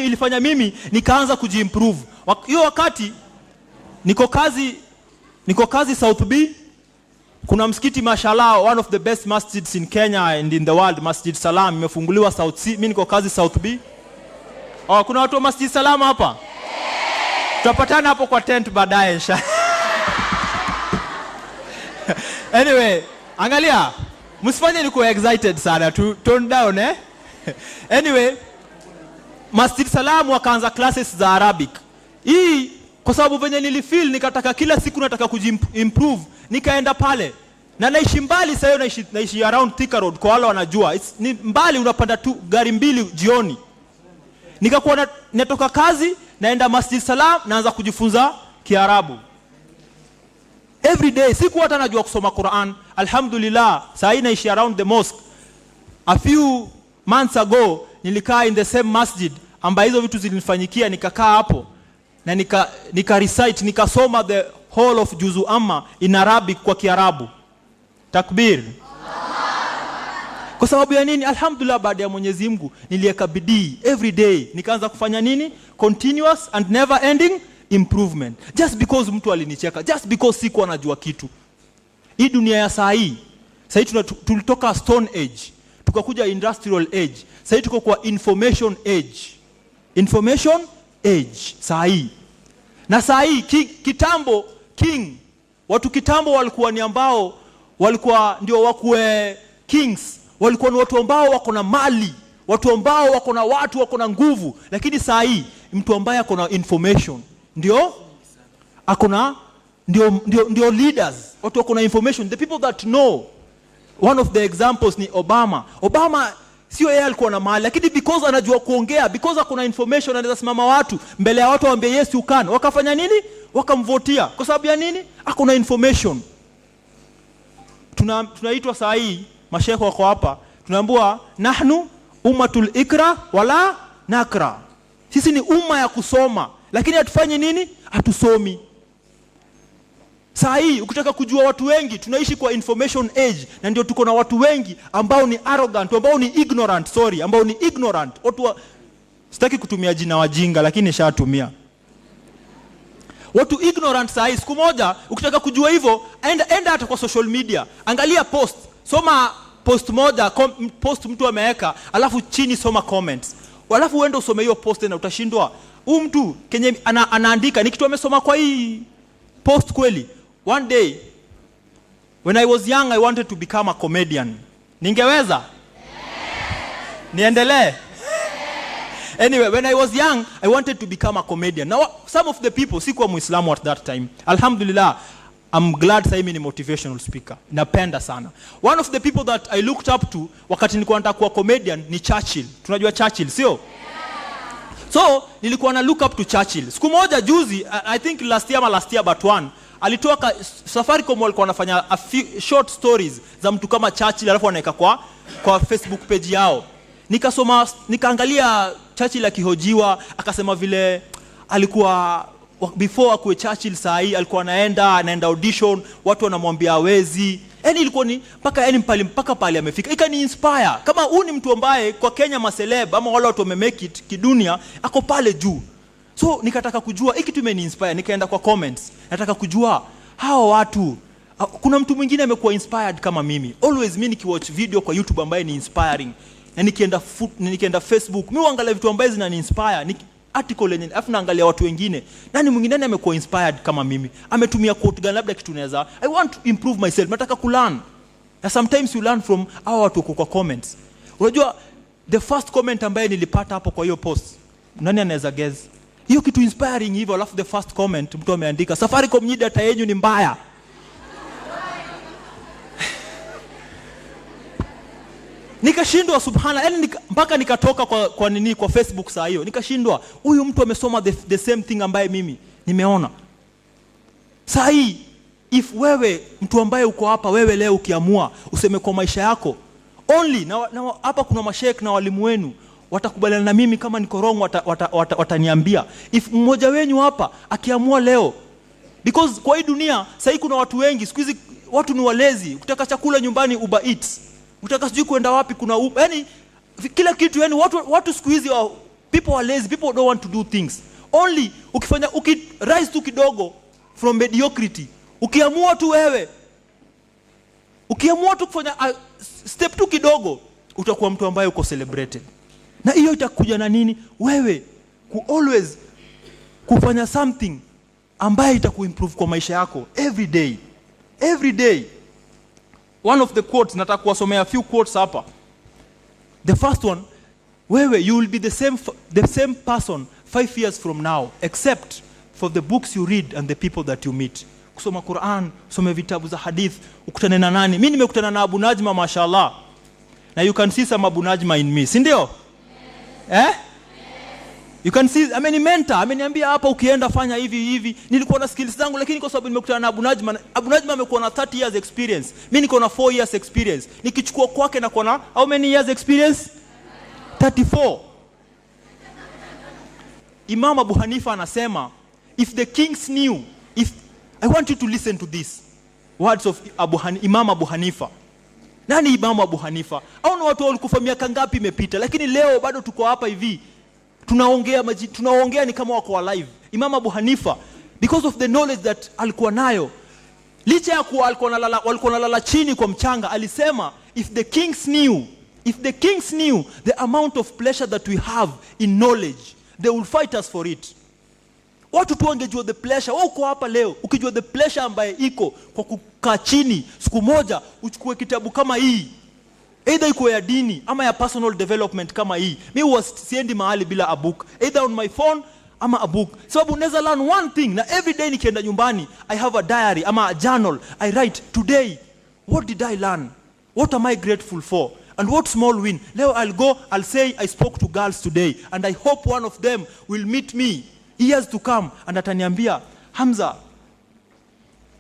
[SPEAKER 1] ilifanya mimi nikaanza kujiimprove. Hiyo wakati niko kazi South B. Kuna msikiti mashallah, one of the best masjids in Kenya and in the world, Masjid Salam, imefunguliwa South C. Mimi niko kazi South B. Oh, kuna watu wa Masjid Salama hapa? Tutapatana hapo kwa tent baadaye insha. Anyway, angalia, msifanye niko excited sana, tone down Anyway, Masjid Salama wakaanza classes za Arabic. Hii kwa sababu venye nilifeel nikataka kila siku nataka kuimprove, nikaenda pale. Na naishi mbali sasa, naishi around Thika Road, kwa wale wanajua. Ni mbali, unapanda tu gari 2 jioni. Nikakuwa natoka kazi naenda Masjid Salam, naanza kujifunza Kiarabu. Every day, siku hata najua kusoma Quran. Alhamdulillah, sasa naishi around the mosque. A few months ago nilikaa in the same masjid ambayo hizo vitu zilinifanyikia, nikakaa hapo na nika recite, nikasoma the whole of juzu amma in Arabic kwa Kiarabu. Takbir. Kwa sababu ya nini? Alhamdulillah, baada ya Mwenyezi Mungu niliweka bidii every day, nikaanza kufanya nini? Continuous and never ending improvement. Just because mtu alinicheka, just because sikuwa najua kitu. Hii dunia ya saa hii tulitoka stone age, tukakuja industrial age. Sasa tuko kwa information age. Information age saa hii. Na saa hii kitambo watu kitambo walikuwa ni ambao walikuwa ndio wakuwe kings. Walikuwa ni watu ambao wako na mali, watu ambao wako na watu, wako na nguvu. Lakini saa hii mtu ambaye ako na information ndio akona ndio leaders. Watu wako na information, the people that know. One of the examples ni Obama sio yeye alikuwa na mali, lakini because anajua kuongea, because akona information, anaweza simama watu mbele ya watu waambie yes you can. Wakafanya nini? Wakamvotia. Kwa sababu ya nini? Akona information. Tunaitwa saa hii, mashekhe wako hapa, tunaambiwa nahnu ummatul ikra wala nakra. Sisi ni umma ya kusoma, lakini hatufanye nini? Hatusomi. Saa hii ukitaka kujua watu wengi, tunaishi kwa information age, na ndio tuko na watu wengi ambao ni arrogant, ambao ni ignorant. Sitaki kutumia jina wajinga, lakini nishatumia. Watu ignorant saa hii. Siku moja ukitaka kujua hivyo, enda hata kwa social media, angalia post, soma post moja, post mtu ameweka, alafu chini soma comments. Alafu uende usome hiyo post na utashindwa. Huyu mtu kenye anaandika ni kitu amesoma kwa hii post kweli? One day when I was young I wanted to become a comedian. Ningeweza? Niendelee? Anyway, when I was young I wanted to become a comedian. Now some of the people, sikuwa Muislamu at that time. Alhamdulillah, I'm glad sasa mimi ni motivational speaker. Napenda sana. One of the people that I looked up to wakati nilikuwa nataka kuwa comedian ni Churchill. Tunajua Churchill, sio? So nilikuwa na look up to Churchill. Siku moja juzi, I think last year but one, alitoka Safaricom walikuwa wanafanya a few short stories za mtu kama Churchill, alafu wanaweka kwa Facebook page yao. Nikasoma, nikaangalia Churchill akihojiwa, akasema vile alikuwa before akuwe Churchill saa hii alikuwa anaenda audition, watu wanamwambia hawezi. Ilikuwa ni mpaka pale amefika. Ikani inspire. Kama huyu ni mtu ambaye kwa Kenya maceleb ama wale watu wamemake it kidunia, ako pale juu. So nikataka kujua, hiki kitu imeni inspire, nikaenda kwa comments. Nataka kujua hao watu, kuna mtu mwingine amekuwa inspired kama mimi. Always mimi nikiwatch video kwa YouTube ambaye ni inspiring. Na nikienda Facebook, mimi huangalia vitu ambaye zinani inspire. Article yenye afu naangalia watu wengine. Nani mwingine amekuwa inspired kama mimi? Ametumia quote gani labda kitu naweza. I want to improve myself. Nataka kulearn. And sometimes you learn from hao watu kwa comments. Unajua the first comment ambaye nilipata hapo kwa hiyo post. Nani anaweza guess? Hiyo kitu inspiring hivyo, alafu the first comment mtu ameandika Safaricom nyinyi data yenu ni mbaya. Nikashindwa subhana, mpaka nikatoka kwa Facebook saa hiyo. Nikashindwa, huyu mtu amesoma the same thing ambaye mimi nimeona. Saa hii if wewe mtu ambaye uko hapa, wewe leo ukiamua useme kwa maisha yako only, na hapa kuna masheikh na walimu wenu watakubaliana na mimi, kama niko wrong wataniambia. If mmoja wenu hapa akiamua leo, because kwa hii dunia saa hii kuna watu wengi, siku hizi watu ni walezi. Ukitaka chakula nyumbani Uber Eats, utaka sijui kwenda wapi kuna kila kitu. Watu siku hizi people are lazy, people don't want to do things. Only rise tu kidogo from mediocrity, ukiamua tu kufanya step tu kidogo, utakuwa mtu ambaye uko celebrated. Na hiyo itakuja na nini? Wewe always kufanya something ambaye itakuimprove kwa maisha yako every day. Every day. One of the quotes, nataka kuwasomea a few quotes hapa. The first one, wewe, you will be the same person 5 years from now, except for the books you read and the people that you meet. Kusoma Quran, kusoma vitabu za hadith, ukutane na nani? Mimi nimekutana na Abu Najma, mashallah. Na you can see some Abu Najma in me, si ndio? Yes. You can see, mentor, ameniambia hapa ukienda fanya hivi. Nilikuwa na skills zangu, lakini kwa sababu nimekutana na Abu Najma amekuwa na 30 years experience. Mimi niko na 4 years experience. Nikichukua kwake na kwa na how many years experience? 34. Imam Abu Hanifa anasema, if the kings knew, I want you to listen to this words of Imam Abu Hanifa. Nani Imam Abu Hanifa? Hao ni watu walikufa miaka ngapi imepita, lakini leo bado tuko hapa hivi. Tunaongea ni kama wako alive. Imam Abu Hanifa, because of the knowledge that alikuwa nayo, licha ya kuwa walikuwa nalala chini kwa mchanga, alisema, if the kings knew the amount of pleasure that we have in knowledge, they will fight us for it. Watu tu wangejua the pleasure. Wewe uko hapa leo, ukijua the pleasure ambaye iko kwa kukaa chini siku moja uchukue kitabu kama hii, either iko ya dini ama ya personal development kama hii. Mimi siendi mahali bila a book, either on my phone ama a book. Sababu unaweza learn one thing, na every day nikienda nyumbani I have a diary ama a journal. I write, today what did I learn? What am I grateful for? And what small win? Leo I'll say I spoke to girls today, and I hope one of them will meet me years to come and ataniambia, Hamza,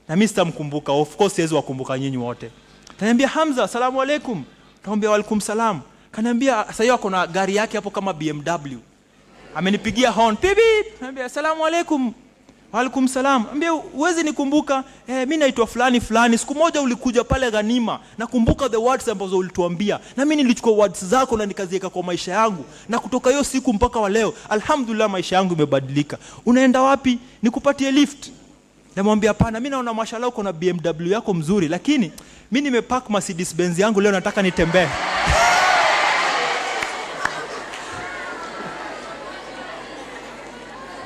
[SPEAKER 1] na mimi sitamkumbuka, of course siwezi wakumbuka nyinyi wote. Ataniambia, Hamza, salamu alaykum. Naomba wa alaykum salam. Kaniambia sasa yeye kuna gari yake hapo kama BMW. Amenipigia horn, pipi. Anambia salamu alaykum. Wa alaykum salam. Anambia uwezi nikumbuka, mimi naitwa fulani. Siku moja ulikuja pale Ghanima. Nakumbuka the words ambazo ulituambia. Na mimi nilichukua words zako na nikaziweka kwa maisha yangu. Na kutoka hiyo siku mpaka wa leo, alhamdulillah maisha yangu imebadilika. Unaenda wapi? Nikupatie lift. Namwambia hapana, mimi naona mashallah uko na BMW yako mzuri, lakini mimi nimepark Mercedes Benz yangu leo, nataka nitembee.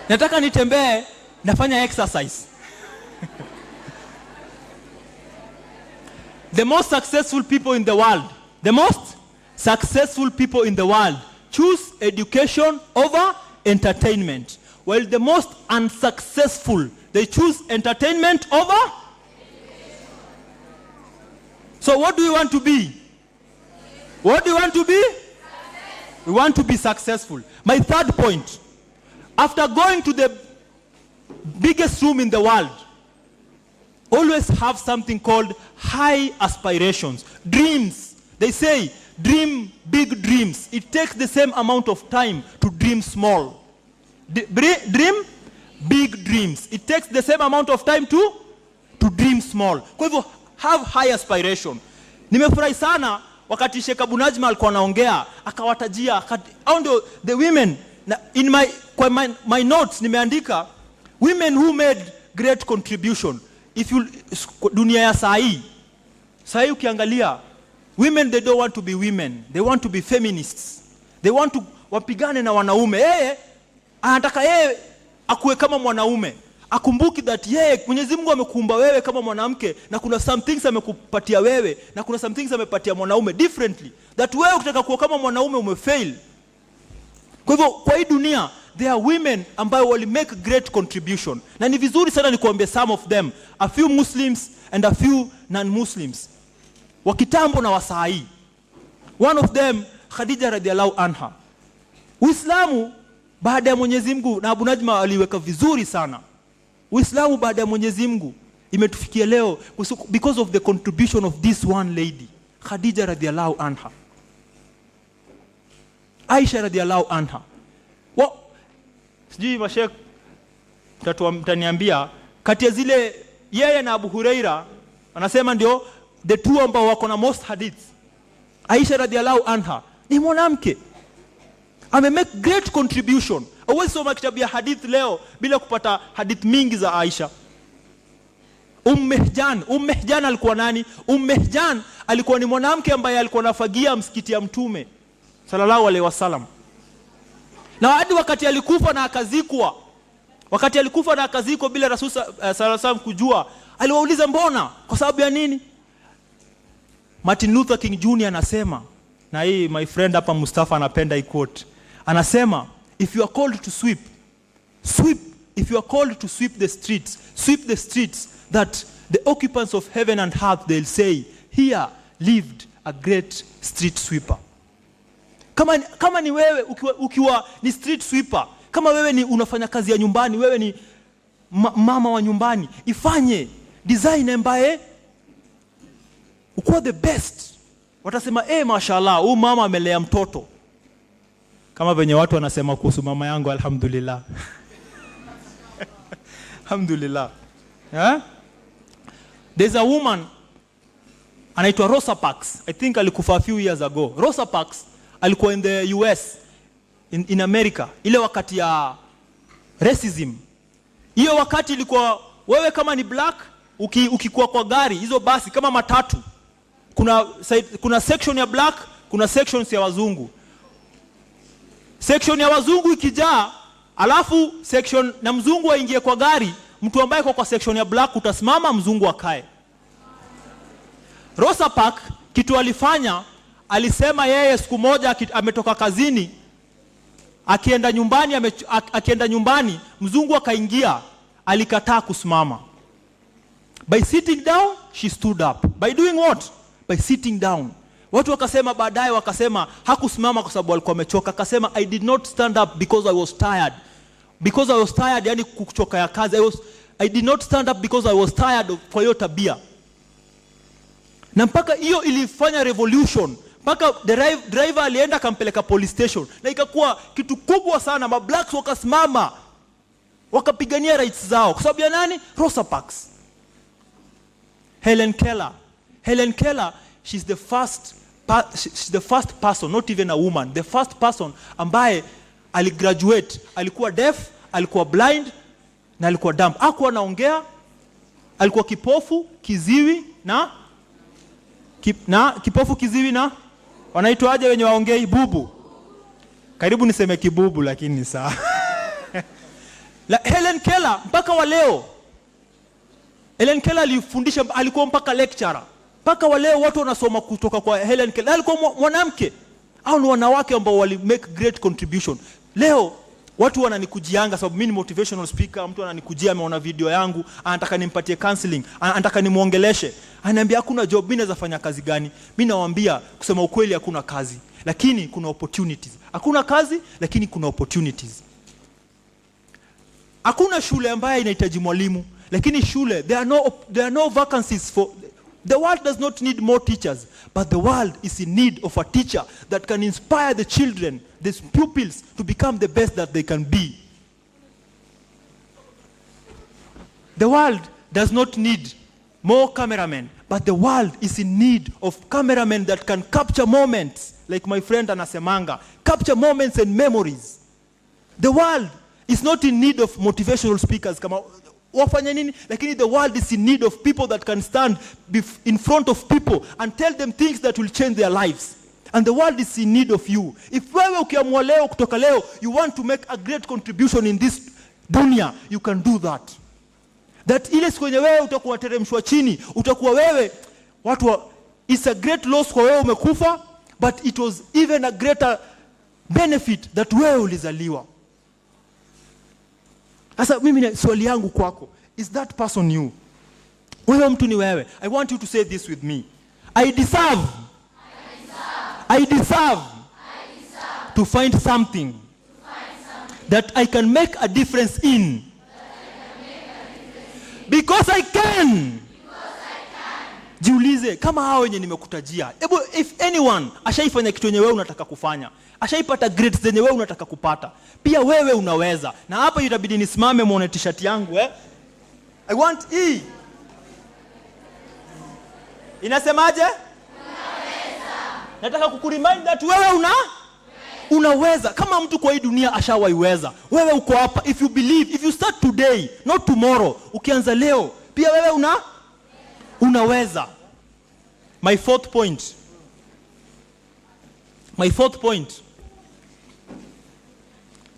[SPEAKER 1] Nataka nitembee, nafanya exercise. The most successful people in the world choose education over entertainment, while the most unsuccessful, they choose entertainment over education. So what do you want to be? What do you want to be? We want to be successful. My third point, after going to the biggest room in the world, always have something called high aspirations, dreams. They say, dream big dreams. It takes the same amount of time to dream small. Dream big dreams. It takes the same amount of time to dream small. Kwa hivyo, have high aspiration. Nimefurahi sana wakati Sheikh Abu Najma alikuwa anaongea, akawatajia ndio the women. In my notes nimeandika women who made great contribution. If you dunia ya sahi ukiangalia, women, they don't want to be women, they want to be feminists. They want to wapigane na wanaume. Anataka akuwe kama mwanaume. Akumbuki that Mwenyezi Mungu amekuumba wewe kama mwanamke, na kuna some things amekupatia wewe na kuna some things amepatia mwanaume differently. That wewe ukitaka kuwa kama mwanaume umefail. Kwa hivyo kwa hii dunia there are women ambao wali make great contribution. Na ni vizuri sana nikuambia some of them, a few Muslims and a few non-Muslims. Wa kitambo na wasai. One of them, Khadija radhiallahu anha. Uislamu baada ya Mwenyezi Mungu, na Abu Najma aliweka vizuri sana. Uislamu baada ya Mwenyezi Mungu imetufikia leo because of the contribution of this one lady, Khadija radhiallahu anha. Aisha radhiallahu anha. Sijui mashek mtaniambia, kati ya zile yeye na Abu Huraira wanasema ndio the two ambao wako na most hadiths. Aisha radhiallahu anha ni mwanamke, make great contribution. Hauwezi soma kitabu ya hadith leo bila kupata hadith mingi za Aisha. Mehjan alikuwa nani? Mehjan alikuwa ni mwanamke ambaye alikuwa anafagia msikiti ya Mtume sallallahu alaihi wasallam. Na hadi wakati alikufa na akazikwa, bila Rasul sallallahu kujua, aliwauliza mbona? Kwa sababu ya nini? Martin Luther King Jr. anasema, na hii my friend hapa Mustafa anapenda hii quote. Anasema, if you are called to sweep, if you are called to sweep the streets that the occupants of heaven and earth, they'll say, here lived a great street sweeper. Kama ni wewe ukiwa ni street sweeper, kama wewe ni unafanya kazi ya nyumbani, wewe ni mama wa nyumbani, ifanye design ambaye ukuwa the best. Watasema mashallah, huyu mama amelea mtoto. Kama venye watu wanasema kuhusu mama yangu, alhamdulillah. Alhamdulillah. There's a woman anaitwa Rosa Parks. I think alikufa a few years ago. Rosa Parks alikuwa in the US, in America, ile wakati ya racism. Hiyo wakati ilikuwa wewe kama ni black, ukikuwa kwa gari hizo basi kama matatu, kuna section ya black, kuna sections ya wazungu. Section ya wazungu ikijaa, alafu section na mzungu aingie kwa gari, mtu ambaye kwa section ya black utasimama, mzungu akae. Rosa Parks kitu alifanya, alisema yeye siku moja ametoka kazini, akienda nyumbani, mzungu akaingia, alikataa kusimama. By sitting down, she stood up. By doing what? By sitting down. Watu wakasema baadaye, hakusimama kwa sababu alikuwa amechoka. Akasema, I did not stand up because I was tired. Because I was tired, yani kuchoka ya kazi. I did not stand up because I was tired kwa hiyo tabia. Na mpaka hiyo ilifanya revolution. Mpaka driver alienda kampeleka police station. Na ikakuwa kitu kubwa sana. Mablacks wakasimama, wakapigania rights zao. Kwa sababu ya nani? Rosa Parks. Helen Keller, she's the first person, not even a woman, the first person ambaye aligraduate. Alikuwa deaf, alikuwa blind, na alikuwa dumb. Hakuwa anaongea, alikuwa kipofu, kiziwi na kipofu, kiziwi na wanaitwa aje wenye waongei? Bubu. Karibu niseme kibubu lakini sawa. Helen Keller mpaka wa leo. Helen Keller alifundisha, alikuwa mpaka lecturer. Mpaka wa leo watu wanasoma kutoka kwa Helen Keller. Alikuwa mwanamke. Hao ni wanawake ambao wali make great contribution. Leo watu wananikujianga sababu mimi ni motivational speaker, mtu ananikujia ameona video yangu, anataka nimpatie counseling, anataka nimuongeleshe. Ananiambia hakuna job, mimi naweza fanya kazi gani? Mimi nawaambia kusema ukweli hakuna kazi, lakini kuna opportunities. Hakuna kazi lakini kuna opportunities. Hakuna shule ambayo inahitaji mwalimu, lakini shule there are no vacancies for. The world does not need more teachers, but the world is in need of a teacher that can inspire the children, the pupils, to become the best that they can be. The world does not need more cameramen, but the world is in need of cameramen that can capture moments, like my friend anasemanga, capture moments and memories. The world is not in need of motivational speakers kama wafanya nini, lakini the world is in need of people that can stand in front of people and tell them things that will change their lives. And the world is in need of you. If wewe ukiamua leo kutoka leo you want to make a great contribution in this dunia, you can do that. That ile siku yenye wewe utakuwa teremshwa chini, utakuwa wewe it's a great loss kwa wewe umekufa, but it was even a greater benefit that wewe ulizaliwa. Sasa mimi swali yangu kwako, is that person you? Wewe mtu ni wewe. I want you to say this with me. I deserve to find something that I can make a difference in. Because I can. Jiulize kama hao wenye nimekutajia. If anyone ashaifanya kitu yenye wewe unataka kufanya, ashaipata grades zenye wewe unataka kupata, pia wewe unaweza. Na hapa itabidi nisimame muone t-shirt yangu I want E. Inasemaje? Unaweza. Nataka kukuremind that wewe unaweza. Kama mtu kwa hii dunia ashawaiweza, wewe uko hapa. If you believe, if you start today, not tomorrow, ukianza leo, pia wewe unaweza. My fourth point.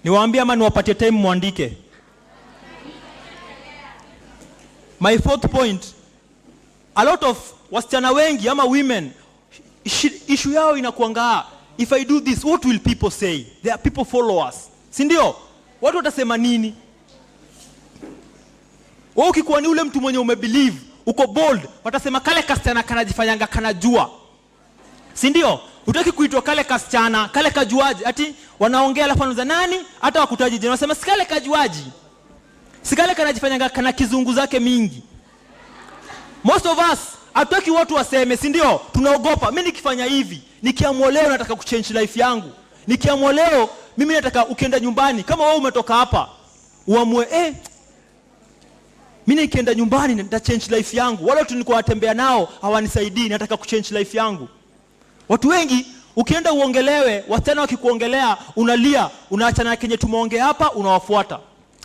[SPEAKER 1] Niwaambie ama niwapatie time muandike? My fourth point, a lot of wasichana wengi ama women, issue yao inakuanga, if I do this, what will people say? There are people followers. Si ndio? Watu watasema nini? Wewe ukikuwa ni ule mtu mwenye umebelieve, uko bold, watasema kale kasichana kanajifanyanga kanajua. Si ndio? Hutaki kuitwa kale kasichana, kale kajuaji. Ati wanaongea alafu wanaanza nani? Hata wakutaji jina. Wanasema sikale kajuaji. Sikale kanajifanyanga kana kizungu zake mingi. Most of us hataki watu waseme, si ndio? Tunaogopa. Mimi nikifanya hivi, nikiamua leo nataka kuchange life yangu. Nikiamua leo mimi nataka ukienda nyumbani, kama wewe umetoka hapa, uamue mimi nikienda nyumbani nita change life yangu. Wale watu nilikuwa natembea nao hawanisaidii, nataka kuchange life yangu. Watu wengi ukienda uongelewe, wasichana wakikuongelea unalia, unaachana kenye tumeongea hapa, unawafuata.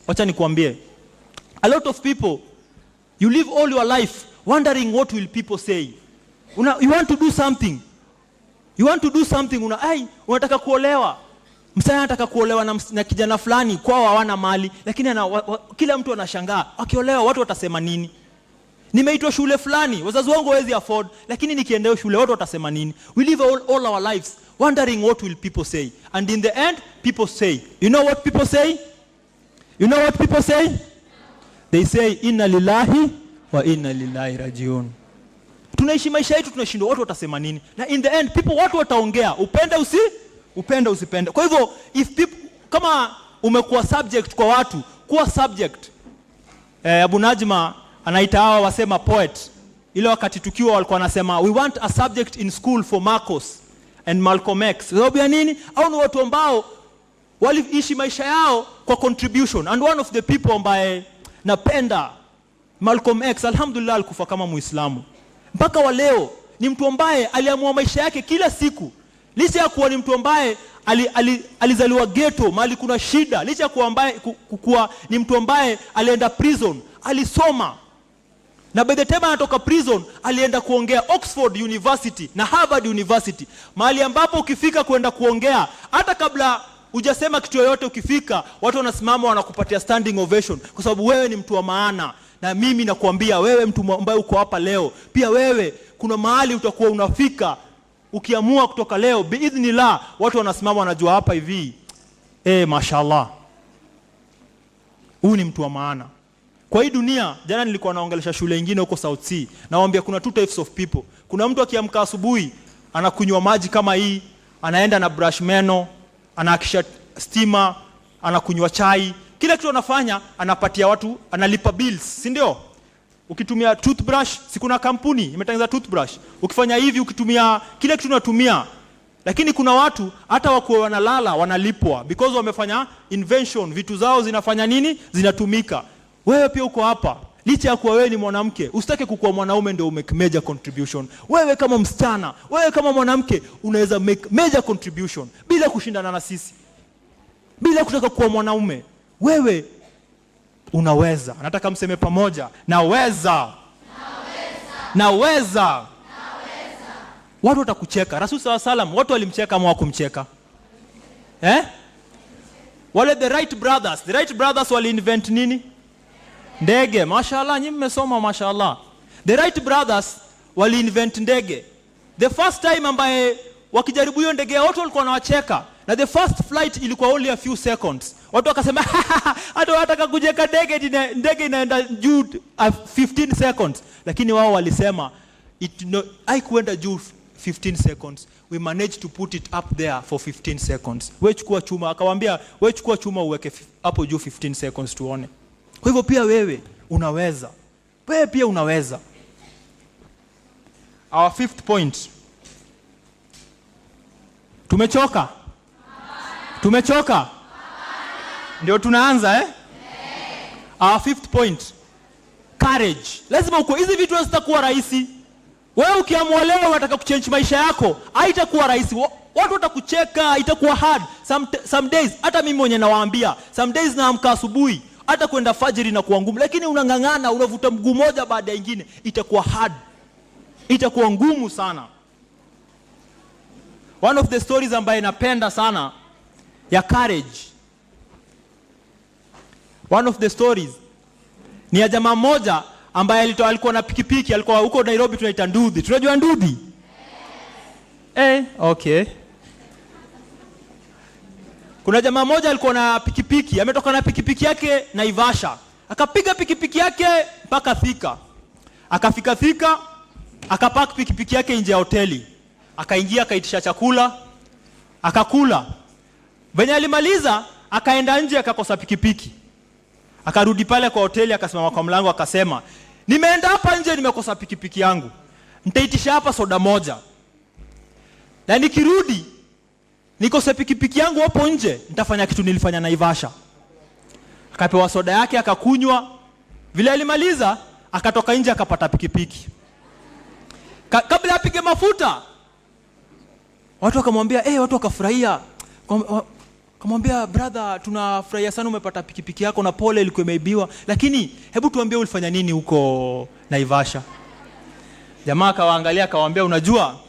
[SPEAKER 1] Wacha nikuambie, a lot of people, you live all your life wondering what will people say. You want to do something. You want to do something, unataka kuolewa. Msichana anataka kuolewa na kijana fulani, kwao hawana mali, lakini kila mtu anashangaa, akiolewa watu watasema nini? Nimeitwa shule fulani, wazazi wangu hawezi afford, lakini nikiendea shule watu watasema nini? We live all our lives wondering what will people say. And in the end, people say. You know what people say? You know what people say? They say, inna lillahi wa inna ilaihi rajiun. Tunaishi maisha yetu tunashindwa watu watasema nini? Na in the end, people watu wataongea, upende usipende. Kwa hivyo, if people, kama umekuwa subject kwa watu, kuwa subject. Abu Najma anaita hawa wasema poet. Ile wakati tukiwa walikuwa wanasema we want a subject in school for Marcos and Malcolm X. Sababu ya nini? Au ni watu ambao waliishi maisha yao kwa contribution. And one of the people ambaye napenda, Malcolm X, alhamdulillah alikufa kama Muislamu. Mpaka wa leo ni mtu ambaye aliamua maisha yake kila siku. Licha ya kuwa ni mtu ambaye alizaliwa ghetto, mahali kuna shida, licha ya kuwa ni mtu ambaye alienda prison, alisoma. Na by the time anatoka prison, alienda kuongea Oxford University na Harvard University. Mahali ambapo ukifika kuenda kuongea, hata kabla hujasema kitu yoyote ukifika, watu wanasimama wanakupatia standing ovation. Kwa sababu wewe ni mtu wa maana. Na mimi nakuambia, wewe mtu ambaye uko hapa leo, pia wewe kuna mahali utakuwa unafika. Ukiamua kutoka leo, biidhnillah, watu wanasimama wanajua hapa hivi. Mashallah. Huyu ni mtu wa maana. Kwa hii dunia, jana nilikuwa naongelesha shule nyingine huko South Sea. Nawaambia kuna two types of people. Kuna mtu akiamka asubuhi, anakunywa maji kama hii, anaenda na brush meno, anahakisha stima, anakunywa chai. Kila kitu anafanya, anapatia watu, analipa bills, si ndio? Ukitumia toothbrush, si kuna kampuni imetengeneza toothbrush. Ukifanya hivi, ukitumia kila kitu unatumia. Lakini kuna watu hata wakuwa wanalala wanalipwa because wamefanya invention, vitu zao zinafanya nini? Zinatumika. Wewe pia uko hapa. Licha ya kuwa wewe ni mwanamke, usitake kukuwa mwanaume ndio umake major contribution. Wewe kama msichana, wewe kama mwanamke unaweza make major contribution bila kushindana na sisi. Bila kutaka kuwa mwanaume. Wewe unaweza. Nataka mseme pamoja, naweza. Naweza. Watu watakucheka. Rasul sallam, watu walimcheka ama hawakumcheka? Wale the Wright brothers wali invent nini? Ndege. Mashallah, nyinyi mmesoma mashallah. The Wright brothers wali invent ndege. The first time ambaye wakijaribu hiyo ndege watu walikuwa wanawacheka. Na the first flight ilikuwa only a few seconds. Watu wakasema hata wataka kujeka ndege inaenda juu 15 seconds. Lakini wao walisema haikuenda juu 15 seconds. We managed to put it up there for 15 seconds. Wewe chukua chuma, akawaambia wewe chukua chuma uweke hapo juu 15 seconds tuone. Kwa hivyo pia wewe unaweza. Wewe pia unaweza. Our fifth point. Tumechoka? Tumechoka? Ndio tunaanza Our fifth point. Courage. Lazima uko hizi vitu hazitakuwa rahisi. Wewe ukiamua leo unataka kuchange maisha yako, haitakuwa rahisi. Watu watakucheka, itakuwa hard. Some days, hata mimi mwenyewe nawaambia, some days naamka asubuhi, hata kwenda fajiri na kuwa ngumu, lakini unangangana, unavuta mguu moja baada ya nyingine, itakuwa hard. Itakuwa ngumu sana. One of the stories ambaye napenda sana ya courage One of the stories ni ya jamaa mmoja ambaye alikuwa na pikipiki, alikuwa huko Nairobi tunaita ndudhi. Tunajua ndudhi? Okay. Kuna jamaa mmoja alikuwa na pikipiki, ametoka na pikipiki yake Naivasha. Akapiga pikipiki yake mpaka Thika. Akafika Thika, akapark pikipiki yake nje ya hoteli. Akaingia akaitisha chakula, akakula. Venye alimaliza, akaenda nje akakosa pikipiki. Akarudi pale kwa hoteli, akasimama kwa mlango akasema, "Nimeenda hapa nje nimekosa pikipiki yangu. Nitaitisha hapa soda moja. Na nikirudi nikose pikipiki yangu hapo nje, nitafanya kitu nilifanya Naivasha." Akapewa soda yake akakunywa. Vile alimaliza, akatoka nje akapata pikipiki. Kabla apige mafuta, watu wakamwambia, watu wakafurahia. Kamwambia, "Brother, tunafurahia sana umepata pikipiki yako na pole ilikuwa imeibiwa. Lakini hebu tuambie ulifanya nini huko Naivasha?" Jamaa akawaangalia akawaambia, "Unajua,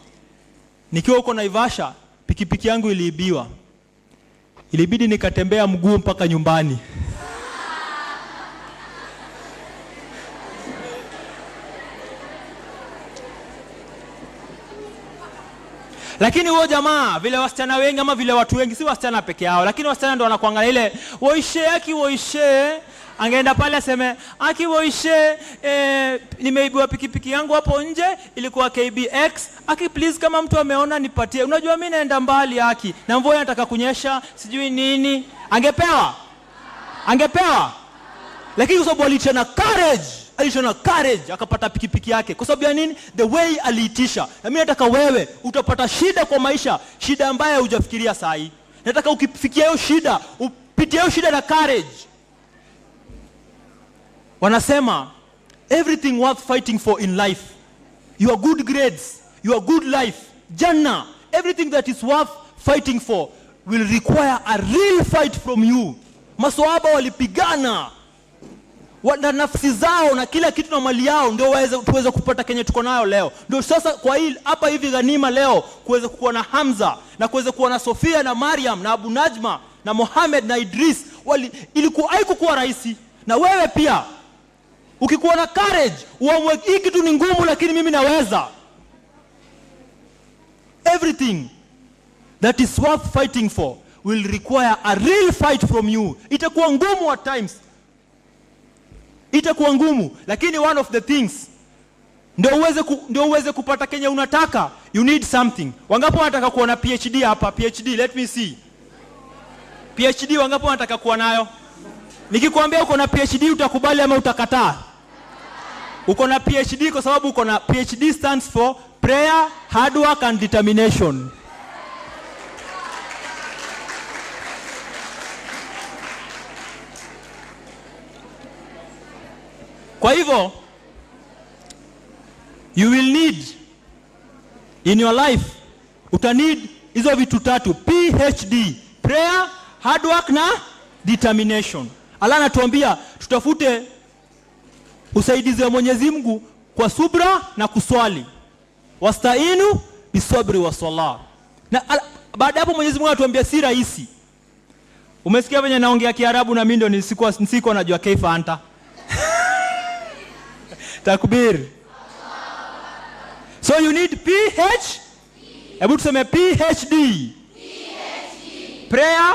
[SPEAKER 1] nikiwa huko Naivasha pikipiki yangu iliibiwa. Ilibidi nikatembea mguu mpaka nyumbani." Lakini huo jamaa, vile wasichana wengi ama vile watu wengi, si wasichana peke yao, lakini wasichana ndio wanakuangalia ile woishe, angeenda pale aseme, "Woishe, nimeibiwa pikipiki yangu hapo nje, ilikuwa KBX. Please kama mtu ameona nipatie. Unajua mimi naenda mbali na mvua inataka kunyesha, sijui nini." Angepewa. Lakini kwa sababu alichana courage akapata pikipiki yake. Kwa sababu ya nini? The way aliitisha. Na mimi nataka wewe utapata shida kwa maisha, shida ambayo hujafikiria saa hii. Nataka ukifikia hiyo shida, upitie hiyo shida na courage. Wanasema everything worth fighting for in life, your good grades, your good life, Jannah, everything that is worth fighting for will require a real fight from you. Maswahaba walipigana na nafsi zao na kila kitu na mali yao ndio tuweze kupata kenye tuko nayo leo. Ndio sasa kwa hili hapa hivi ghanima leo kuweza kuwa na Hamza na kuweza kuwa na Sofia na Maryam na Abu Najma na Mohamed na Idris, ilikuwa haikuwa rahisi. Na wewe pia ukikuwa na courage, uamue hii kitu ni ngumu lakini mimi naweza. Everything that is worth fighting for will require a real fight from you. Itakuwa ngumu at times. Itakuwa ngumu, lakini one of the things ndio uweze kupata Kenya unataka, you need something. Wangapo wanataka kuwa na PhD hapa? PhD, let me see. PhD wangapo wanataka kuwa nayo? Nikikwambia uko na PhD utakubali ama utakataa? Uko na PhD kwa sababu uko na PhD stands for prayer, hard work and determination. Kwa hivyo, you will need in your life, utanid hizo vitu tatu, PhD, prayer, hard work na determination. Allah anatuambia tutafute usaidizi wa Mwenyezi Mungu kwa subra na kuswali. Wastainu bisabri wa salah. Na baada hapo Mwenyezi Mungu anatuambia si rahisi. Umesikia venye naongea Kiarabu na mimi ndio nisiko najua kaifa anta. Takbir. So you need hebu tuseme PhD. Prayer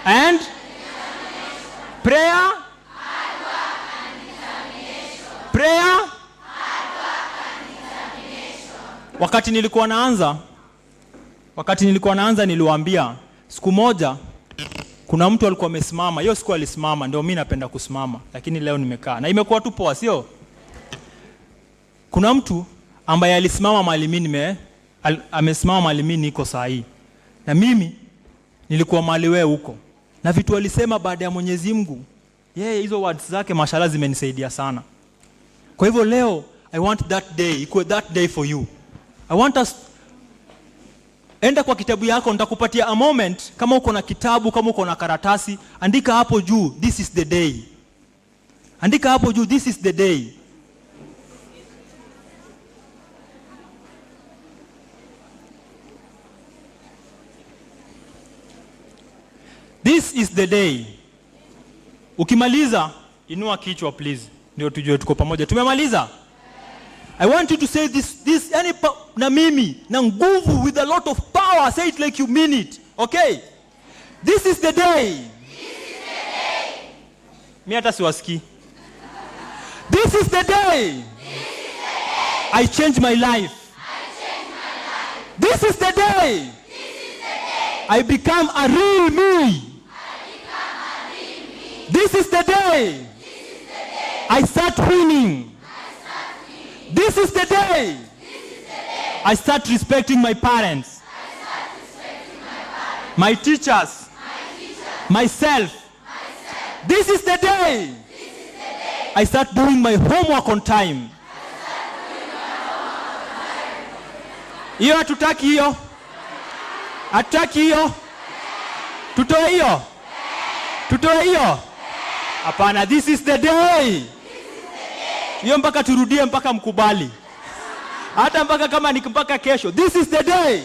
[SPEAKER 1] and prayer, prayer. Wakati nilikuwa naanza niliwaambia siku moja kuna mtu alikuwa amesimama. Hiyo siku alisimama, ndio mimi napenda kusimama, lakini leo nimekaa. Na imekuwa tu poa, sio? Kuna mtu ambaye alisimama mahali mimi amesimama mahali mimi niko saa hii. Na mimi nilikuwa mahali wewe huko. Na vitu alisema baada ya Mwenyezi Mungu, hizo words zake mashallah zimenisaidia sana. Kwa hivyo leo I want that day for you. I want us, enda kwa kitabu yako, nitakupatia a moment. Kama uko na kitabu, kama uko na karatasi, andika hapo juu, this is the day. Andika hapo juu, this is the day. This is the day. Ukimaliza, inua kichwa please. Ndio tujue tuko pamoja. Tumemaliza? I want you to say this yani na mimi na nguvu, with a lot of power. Say it like you mean it. Okay? This is the day. This is the day. Mimi hata siwasikii. This is the day. This is the day. I change my life. This is the day. I become a real me. This is the day. I start winning. This is the day. I start respecting my parents, my teachers, myself. This is the day. I start doing my homework on time. Hiyo hatutaki hiyo. Hatutaki hiyo. Tutoe hiyo. Tutoe hiyo. Hapana, this is the day. Hiyo mpaka turudie mpaka mkubali. Hata mpaka kama ni mpaka kesho. This is the day.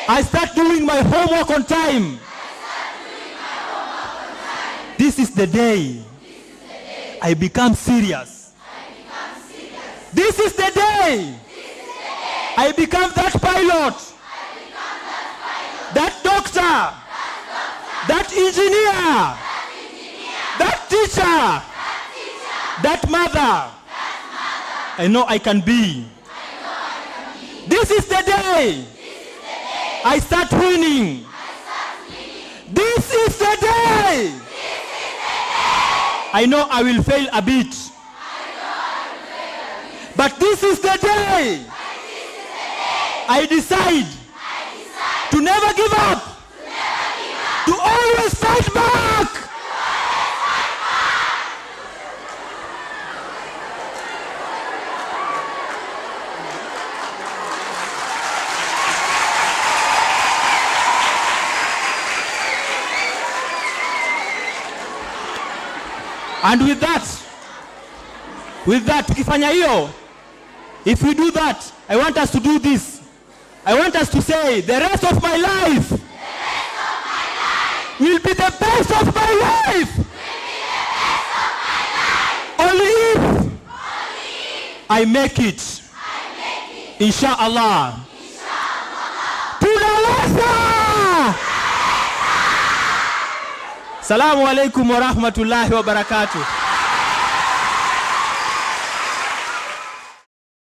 [SPEAKER 1] I start doing my homework on time. This is the day. I become serious. This is the day. I become that pilot, that doctor, that engineer, that teacher, that mother. I know I can be. This is the day. I start winning. This is the day. I know I will fail a bit. But this is the day. I decide to never give up, to always fight back. And with that, tukifanya hiyo, if we do that, I want us to do this. I want us to say, the rest of my life will be the best of my life. Only if I make it. Inshallah. Tunaweza. Assalamu alaikum wa rahmatullahi wa barakatuh.